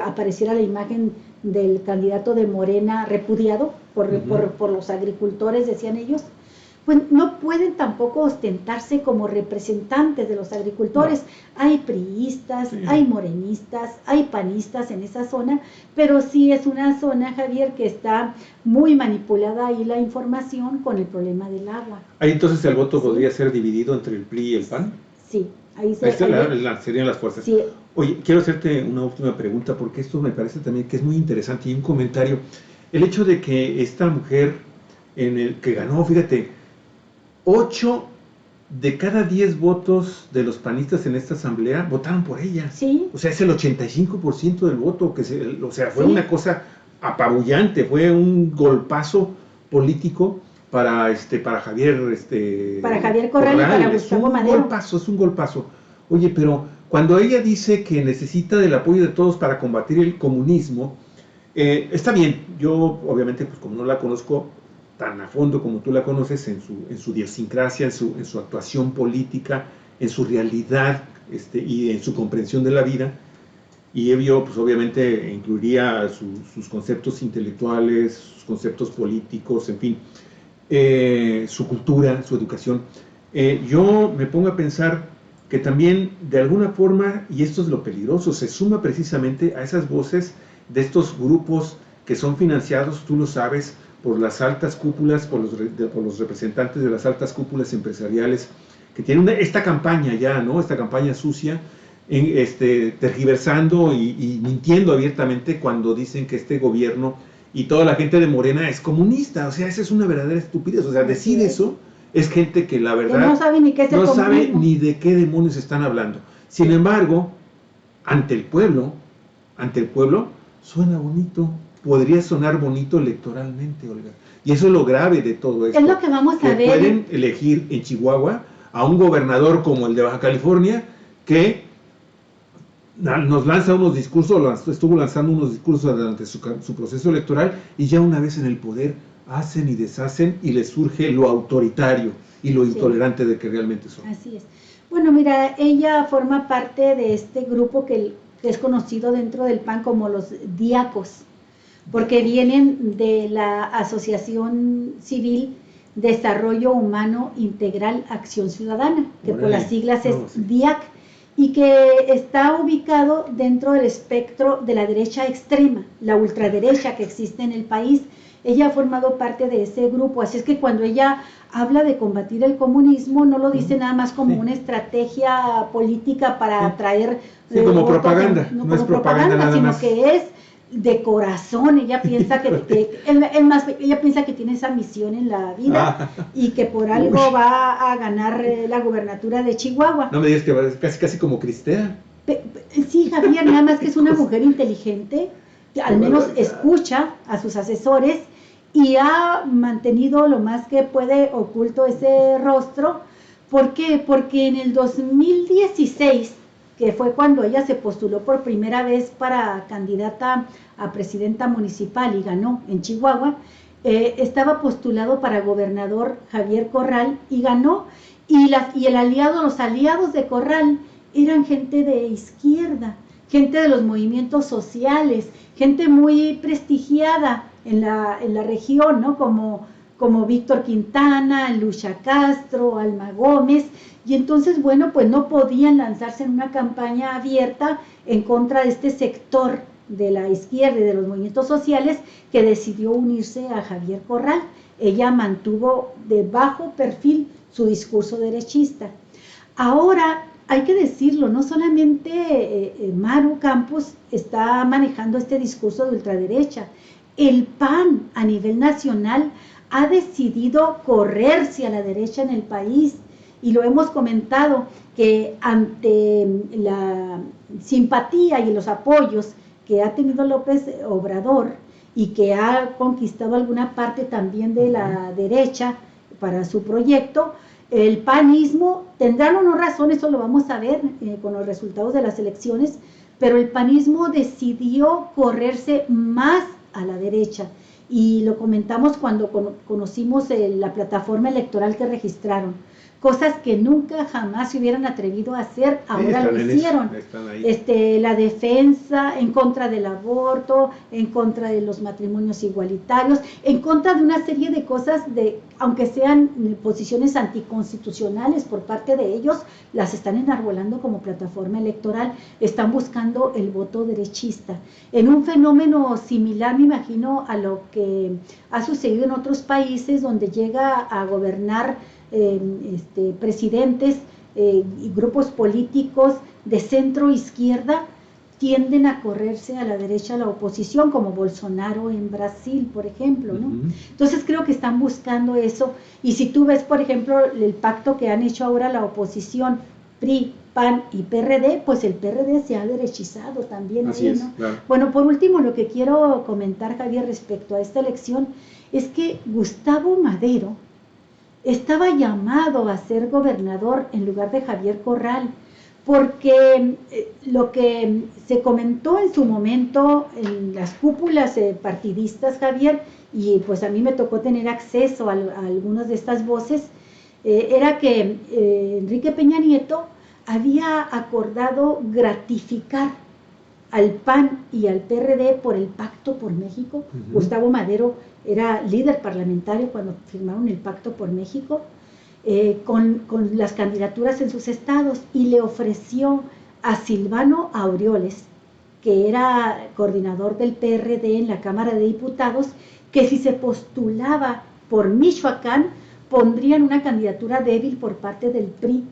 apareciera la imagen del candidato de Morena repudiado por los agricultores, decían ellos. Pues no pueden tampoco ostentarse como representantes de los agricultores. No. Hay priistas, hay morenistas, hay panistas en esa zona, pero sí es una zona, Javier, que está muy manipulada ahí la información con el problema del agua. Ahí entonces el voto podría ser dividido entre el PRI y el PAN. Sí, ahí serían las fuerzas. Sí. Oye, quiero hacerte una última pregunta, porque esto me parece también que es muy interesante, y un comentario. El hecho de que esta mujer que ganó, fíjate, 8 de cada 10 votos de los panistas en esta asamblea votaron por ella. Sí. O sea, es el 85% del voto, fue una cosa apabullante, fue un golpazo político para Javier para Javier Corral y para Gustavo Madero. Es un golpazo. Oye, pero cuando ella dice que necesita del apoyo de todos para combatir el comunismo, está bien. Yo, obviamente, pues como no la conozco tan a fondo como tú la conoces, en su idiosincrasia, en su actuación política, en su realidad y en su comprensión de la vida, y ello pues obviamente incluiría sus conceptos intelectuales, sus conceptos políticos, en fin, su cultura, su educación. Yo me pongo a pensar que también de alguna forma, y esto es lo peligroso, se suma precisamente a esas voces de estos grupos que son financiados, tú lo sabes, por las altas cúpulas, por los representantes de las altas cúpulas empresariales, que tienen esta campaña ya, ¿no? Esta campaña sucia, tergiversando y mintiendo abiertamente cuando dicen que este gobierno y toda la gente de Morena es comunista. O sea, esa es una verdadera estupidez. O sea, decir eso es gente que la verdad que no sabe ni qué es el no sabe comunismo. ni de qué demonios están hablando. Sin embargo, ante el pueblo, suena bonito. Podría sonar bonito electoralmente, Olga. Y eso es lo grave de todo esto. Es lo que vamos a ver. Pueden elegir en Chihuahua a un gobernador como el de Baja California que nos lanza unos discursos, estuvo lanzando unos discursos durante su proceso electoral, y ya una vez en el poder hacen y deshacen y les surge lo autoritario y lo intolerante de que realmente son. Así es. Bueno, mira, ella forma parte de este grupo que es conocido dentro del PAN como los diacos, porque vienen de la Asociación Civil Desarrollo Humano Integral Acción Ciudadana, que por las siglas es DIAC, y que está ubicado dentro del espectro de la derecha extrema, la ultraderecha que existe en el país. Ella ha formado parte de ese grupo, así es que cuando ella habla de combatir el comunismo, no lo dice nada más como una estrategia política para atraer... como propaganda, no es propaganda nada sino más. Que es de corazón. Ella piensa ella piensa que tiene esa misión en la vida y que por algo va a ganar la gubernatura de Chihuahua. No me digas que es casi como Cristea. Sí, Javier, nada más que es una mujer inteligente, que al menos escucha a sus asesores y ha mantenido lo más que puede oculto ese rostro. ¿Por qué? Porque en el 2016, que fue cuando ella se postuló por primera vez para candidata a presidenta municipal y ganó en Chihuahua, estaba postulado para gobernador Javier Corral y ganó, y los aliados de Corral eran gente de izquierda, gente de los movimientos sociales, gente muy prestigiada en la región, ¿no? Como Víctor Quintana, Lucha Castro, Alma Gómez, y entonces, bueno, pues no podían lanzarse en una campaña abierta en contra de este sector de la izquierda y de los movimientos sociales que decidió unirse a Javier Corral. Ella mantuvo de bajo perfil su discurso derechista. Ahora, hay que decirlo, no solamente Maru Campos está manejando este discurso de ultraderecha, el PAN a nivel nacional ha decidido correrse a la derecha en el país, y lo hemos comentado, que ante la simpatía y los apoyos que ha tenido López Obrador y que ha conquistado alguna parte también de la derecha para su proyecto, el panismo, tendrán o no razón, eso lo vamos a ver con los resultados de las elecciones, pero el panismo decidió correrse más a la derecha, y lo comentamos cuando conocimos la plataforma electoral que registraron. Cosas que nunca jamás se hubieran atrevido a hacer, ahora lo hicieron. La defensa en contra del aborto, en contra de los matrimonios igualitarios, en contra de una serie de cosas, aunque sean posiciones anticonstitucionales por parte de ellos, las están enarbolando como plataforma electoral, están buscando el voto derechista. En un fenómeno similar, me imagino, a lo que ha sucedido en otros países donde llega a gobernar presidentes y grupos políticos de centro izquierda, tienden a correrse a la derecha, a la oposición, como Bolsonaro en Brasil, por ejemplo, ¿no? Entonces creo que están buscando eso, y si tú ves, por ejemplo, el pacto que han hecho ahora la oposición, PRI, PAN y PRD, pues el PRD se ha derechizado también. Así ahí, es, ¿no? claro. Bueno, por último, lo que quiero comentar, Javier, respecto a esta elección, es que Gustavo Madero estaba llamado a ser gobernador en lugar de Javier Corral, porque lo que se comentó en su momento en las cúpulas partidistas, Javier, y pues a mí me tocó tener acceso a algunas de estas voces, era que Enrique Peña Nieto había acordado gratificar al PAN y al PRD por el Pacto por México. Gustavo Madero era líder parlamentario cuando firmaron el Pacto por México, con las candidaturas en sus estados, y le ofreció a Silvano Aureoles, que era coordinador del PRD en la Cámara de Diputados, que si se postulaba por Michoacán, pondrían una candidatura débil por parte del PRI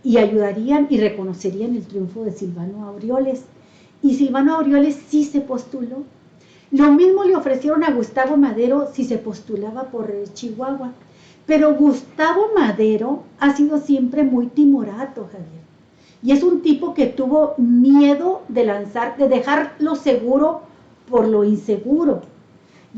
y ayudarían y reconocerían el triunfo de Silvano Aureoles. Y Silvano Aureoles sí se postuló, Lo mismo le ofrecieron a Gustavo Madero si se postulaba por Chihuahua. Pero Gustavo Madero ha sido siempre muy timorato, Javier. Y es un tipo que tuvo miedo de dejar lo seguro por lo inseguro.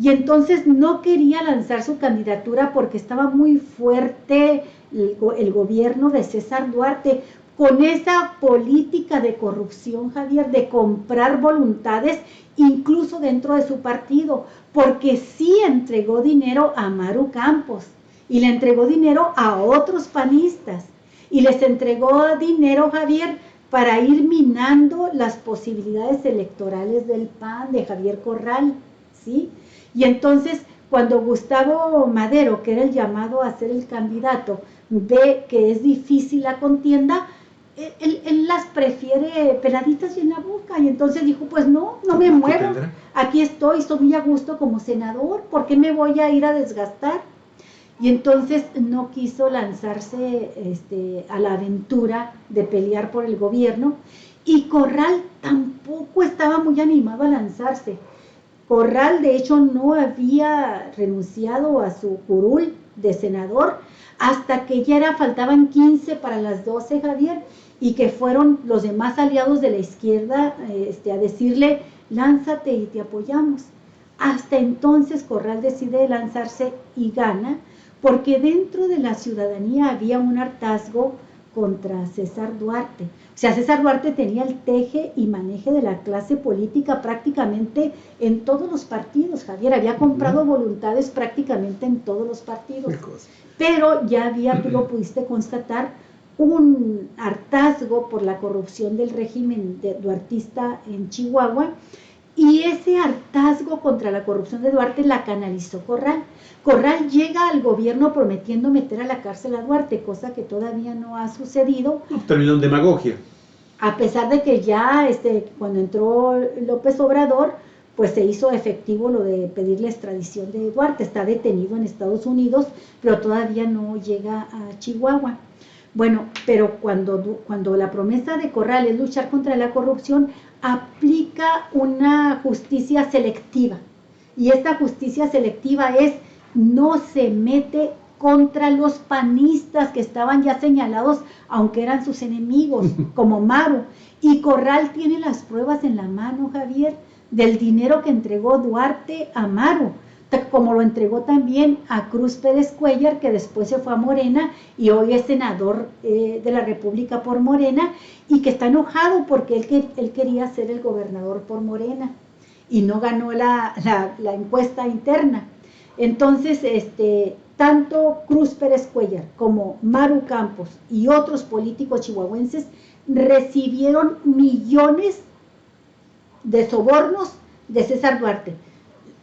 Y entonces no quería lanzar su candidatura porque estaba muy fuerte el gobierno de César Duarte, con esa política de corrupción, Javier, de comprar voluntades, incluso dentro de su partido, porque sí entregó dinero a Maru Campos, y le entregó dinero a otros panistas, y les entregó dinero, Javier, para ir minando las posibilidades electorales del PAN, de Javier Corral, ¿sí? Y entonces, cuando Gustavo Madero, que era el llamado a ser el candidato, ve que es difícil la contienda, él las prefiere peladitas y en la boca, y entonces dijo, pues no me muevo, aquí estoy muy a gusto como senador, ¿por qué me voy a ir a desgastar? Y entonces no quiso lanzarse a la aventura de pelear por el gobierno, y Corral tampoco estaba muy animado a lanzarse. Corral, de hecho, no había renunciado a su curul de senador hasta que ya faltaban 15 para las 12, Javier, y que fueron los demás aliados de la izquierda a decirle, lánzate y te apoyamos. Hasta entonces Corral decide lanzarse y gana, porque dentro de la ciudadanía había un hartazgo contra César Duarte. O sea, César Duarte tenía el teje y maneje de la clase política prácticamente en todos los partidos, Javier. Había comprado voluntades prácticamente en todos los partidos. Pero ya había, tú lo pudiste constatar, un hartazgo por la corrupción del régimen duartista en Chihuahua, y ese hartazgo contra la corrupción de Duarte la canalizó Corral. Corral llega al gobierno prometiendo meter a la cárcel a Duarte, cosa que todavía no ha sucedido. Terminó en demagogia. A pesar de que ya cuando entró López Obrador, pues se hizo efectivo lo de pedir la extradición de Duarte. Está detenido en Estados Unidos, pero todavía no llega a Chihuahua. Bueno, pero cuando la promesa de Corral es luchar contra la corrupción, aplica una justicia selectiva. Y esta justicia selectiva es, no se mete contra los panistas que estaban ya señalados, aunque eran sus enemigos, como Maru. Y Corral tiene las pruebas en la mano, Javier, del dinero que entregó Duarte a Maru, como lo entregó también a Cruz Pérez Cuéllar, que después se fue a Morena y hoy es senador de la República por Morena, y que está enojado porque él quería ser el gobernador por Morena y no ganó la encuesta interna. Entonces, tanto Cruz Pérez Cuéllar como Maru Campos y otros políticos chihuahuenses recibieron millones de sobornos de César Duarte.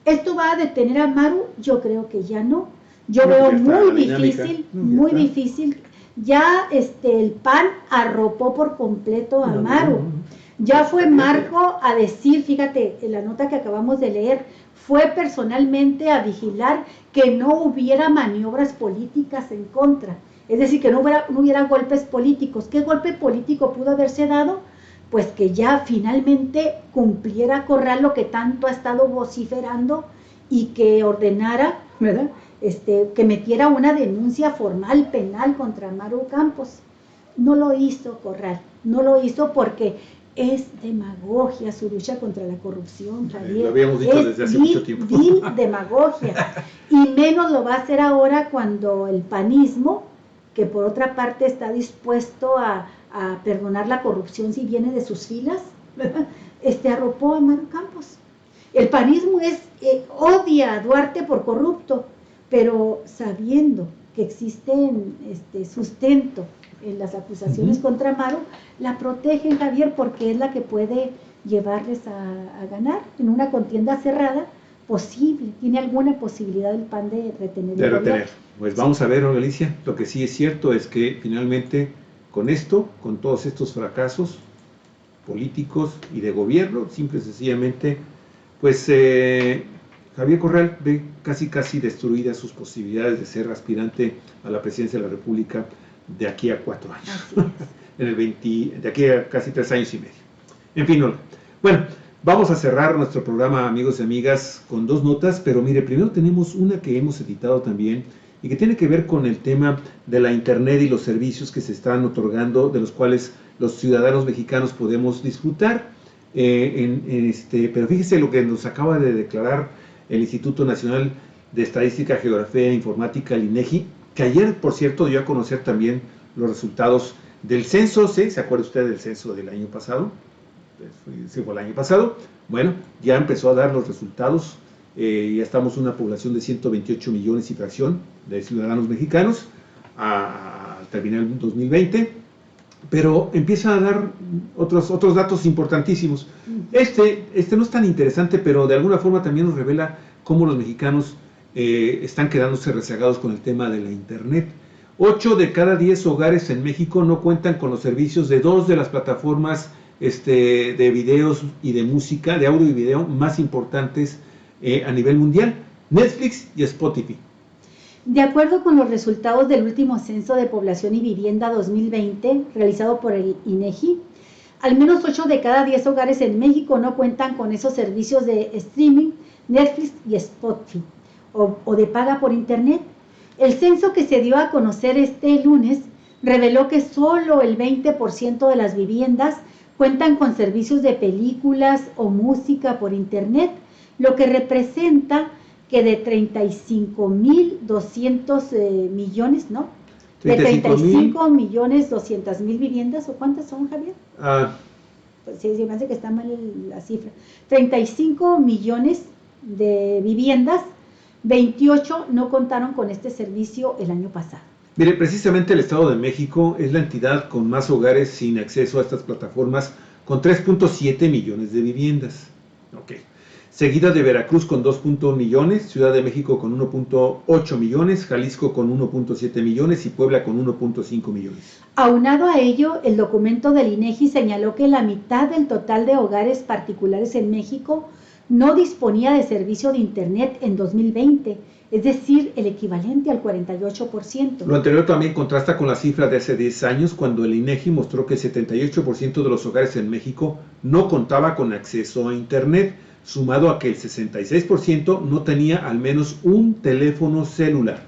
¿Esto va a detener a Maru? Yo creo que ya no. Yo veo muy difícil. Ya el PAN arropó por completo a Maru. Ya fue Marco a decir, fíjate, en la nota que acabamos de leer, fue personalmente a vigilar que no hubiera maniobras políticas en contra. Es decir, que no hubiera golpes políticos. ¿Qué golpe político pudo haberse dado? Pues que ya finalmente cumpliera Corral lo que tanto ha estado vociferando, y que ordenara, ¿verdad?, que metiera una denuncia formal penal contra Maru Campos. No lo hizo Corral, no lo hizo porque es demagogia su lucha contra la corrupción, Javier. Lo habíamos dicho desde hace mucho tiempo. Vil demagogia. Y menos lo va a hacer ahora cuando el panismo, que por otra parte está dispuesto a perdonar la corrupción si viene de sus filas, arropó a Maru Campos. El panismo odia a Duarte por corrupto, pero sabiendo que existe sustento en las acusaciones contra Maru, la protegen, Javier, porque es la que puede llevarles a ganar en una contienda cerrada posible. ¿Tiene alguna posibilidad el PAN de retener? Pues vamos a ver, Alicia. Lo que sí es cierto es que finalmente con todos estos fracasos políticos y de gobierno, simple y sencillamente, pues Javier Corral ve casi destruidas sus posibilidades de ser aspirante a la presidencia de la República de aquí a 4 años, de aquí a casi 3 años y medio. En fin, Olga. Bueno, Vamos a cerrar nuestro programa, amigos y amigas, con dos notas, pero mire, primero tenemos una que hemos editado también y que tiene que ver con el tema de la Internet y los servicios que se están otorgando, de los cuales los ciudadanos mexicanos podemos disfrutar. Pero fíjese lo que nos acaba de declarar el Instituto Nacional de Estadística, Geografía e Informática, el INEGI, que ayer, por cierto, dio a conocer también los resultados del censo. ¿Sí? ¿Se acuerda usted del censo del año pasado? Sí, fue el año pasado. Bueno, ya empezó a dar los resultados. Ya estamos en una población de 128 millones y fracción de ciudadanos mexicanos al terminar el 2020, pero empieza a dar otros datos importantísimos. Este no es tan interesante, pero de alguna forma también nos revela cómo los mexicanos están quedándose rezagados con el tema de la Internet. 8 de cada 10 hogares en México no cuentan con los servicios de dos de las plataformas de videos y de música, de audio y video más importantes a nivel mundial, Netflix y Spotify. De acuerdo con los resultados del último Censo de Población y Vivienda 2020, realizado por el INEGI, al menos 8 de cada 10 hogares en México no cuentan con esos servicios de streaming, Netflix y Spotify, o de paga por internet. El censo que se dio a conocer este lunes reveló que solo el 20% de las viviendas cuentan con servicios de películas o música por internet, lo que representa que de 35.200 millones, ¿no? De 35.200.000 viviendas, ¿o cuántas son, Javier? Pues sí, me hace que está mal la cifra. 35 millones de viviendas, 28 no contaron con este servicio el año pasado. Mire, precisamente el Estado de México es la entidad con más hogares sin acceso a estas plataformas, con 3.7 millones de viviendas. Seguida de Veracruz con 2.1 millones, Ciudad de México con 1.8 millones, Jalisco con 1.7 millones y Puebla con 1.5 millones. Aunado a ello, el documento del INEGI señaló que la mitad del total de hogares particulares en México no disponía de servicio de Internet en 2020, es decir, el equivalente al 48%. Lo anterior también contrasta con la cifra de hace 10 años, cuando el INEGI mostró que el 78% de los hogares en México no contaba con acceso a Internet, sumado a que el 66% no tenía al menos un teléfono celular.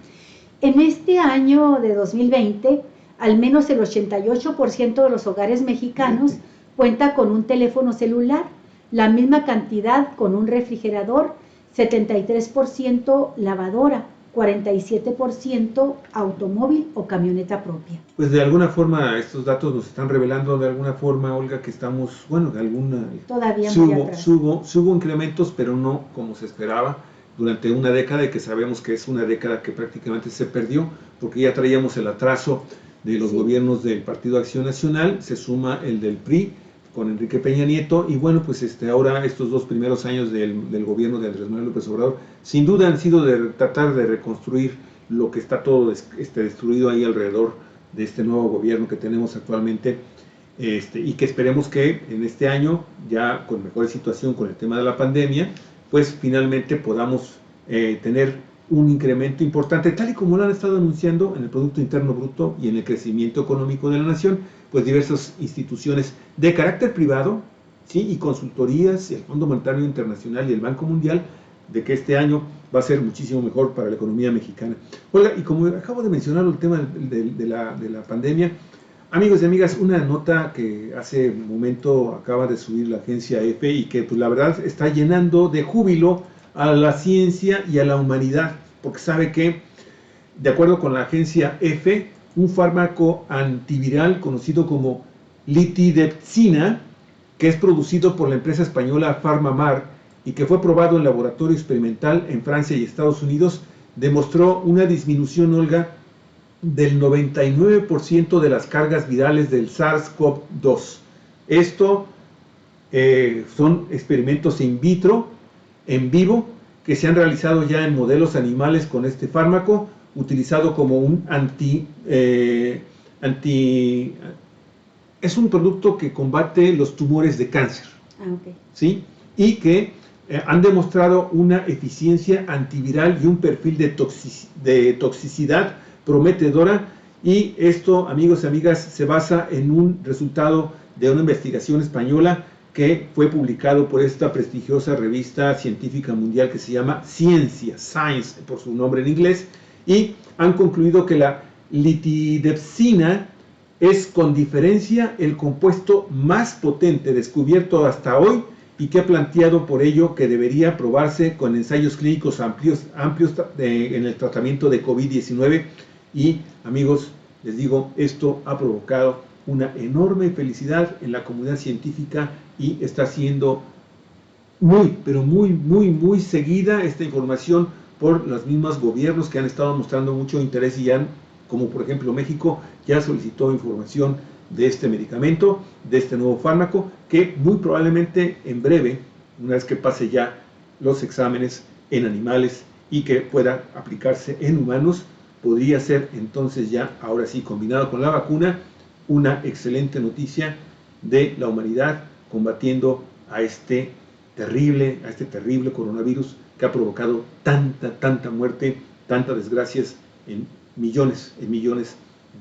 En este año de 2020, al menos el 88% de los hogares mexicanos cuenta con un teléfono celular, la misma cantidad con un refrigerador, 73% lavadora, 47% automóvil o camioneta propia. Pues de alguna forma estos datos nos están revelando de alguna forma, Olga, que estamos, bueno, de alguna... Todavía muy atrás. Hubo incrementos, pero no como se esperaba durante una década, y que sabemos que es una década que prácticamente se perdió, porque ya traíamos el atraso de los gobiernos del Partido Acción Nacional, se suma el del PRI, con Enrique Peña Nieto, y bueno, pues ahora estos 2 primeros años del gobierno de Andrés Manuel López Obrador, sin duda han sido de tratar de reconstruir lo que está todo destruido ahí alrededor de este nuevo gobierno que tenemos actualmente, y que esperemos que en este año, ya con mejor situación con el tema de la pandemia, pues finalmente podamos tener un incremento importante, tal y como lo han estado anunciando en el Producto Interno Bruto y en el crecimiento económico de la nación, pues diversas instituciones de carácter privado, ¿sí? Y consultorías, el Fondo Monetario Internacional y el Banco Mundial, de que este año va a ser muchísimo mejor para la economía mexicana. Oiga, y como acabo de mencionar el tema de la pandemia, amigos y amigas, una nota que hace un momento acaba de subir la agencia EFE y que pues la verdad está llenando de júbilo a la ciencia y a la humanidad, porque sabe que, de acuerdo con la agencia EFE, un fármaco antiviral conocido como litidepsina, que es producido por la empresa española PharmaMar y que fue probado en laboratorio experimental en Francia y Estados Unidos, demostró una disminución, Olga, del 99% de las cargas virales del SARS-CoV-2. Esto son experimentos in vitro, en vivo, que se han realizado ya en modelos animales con este fármaco, utilizado como un es un producto que combate los tumores de cáncer, ¿sí? Y que han demostrado una eficiencia antiviral y un perfil de toxicidad prometedora, y esto, amigos y amigas, se basa en un resultado de una investigación española que fue publicado por esta prestigiosa revista científica mundial que se llama Ciencia, Science, por su nombre en inglés, y han concluido que la litidepsina es con diferencia el compuesto más potente descubierto hasta hoy y que ha planteado por ello que debería probarse con ensayos clínicos amplios en el tratamiento de COVID-19. Y amigos, les digo, esto ha provocado una enorme felicidad en la comunidad científica y está siendo muy seguida esta información por los mismos gobiernos que han estado mostrando mucho interés y como por ejemplo México, ya solicitó información de este medicamento, de este nuevo fármaco, que muy probablemente en breve, una vez que pase ya los exámenes en animales y que pueda aplicarse en humanos, podría ser entonces ya, ahora sí, combinado con la vacuna, una excelente noticia de la humanidad combatiendo a este terrible coronavirus que ha provocado tanta muerte, tantas desgracias en millones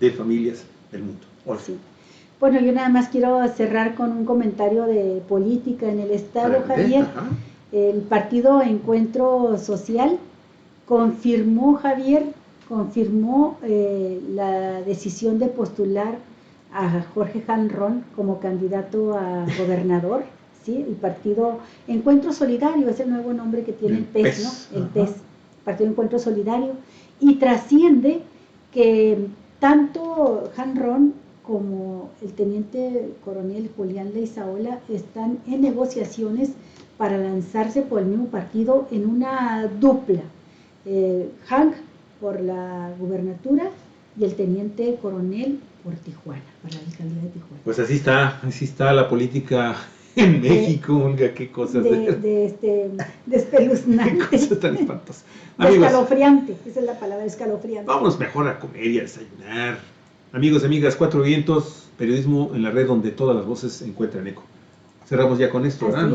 de familias del mundo. Sí. Bueno, yo nada más quiero cerrar con un comentario de política en el Estado, Javier. Ajá. El partido Encuentro Social confirmó la decisión de postular a Jorge Hanron como candidato a gobernador. ¿Sí? El partido Encuentro Solidario es el nuevo nombre que tiene el PES, ¿no? El PES, Partido Encuentro Solidario, y trasciende que tanto Hanron como el teniente coronel Julián Leizaola están en negociaciones para lanzarse por el mismo partido en una dupla, Hank por la gubernatura y el teniente coronel por Tijuana, para la alcaldía de Tijuana. Pues así está la política en México, Olga, qué cosas despeluznante. Qué cosas tan espantosas. Escalofriante, esa es la palabra, escalofriante. Vámonos mejor a comer y a desayunar. Amigos, amigas, Cuatro Vientos, periodismo en la red donde todas las voces encuentran eco. Cerramos ya con esto, ¿verdad?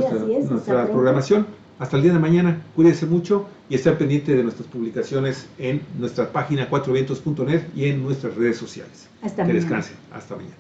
Nuestra programación. Hasta el día de mañana, cuídense mucho y estén pendientes de nuestras publicaciones en nuestra página cuatrovientos.net y en nuestras redes sociales. Hasta mañana. Que descansen. Hasta mañana.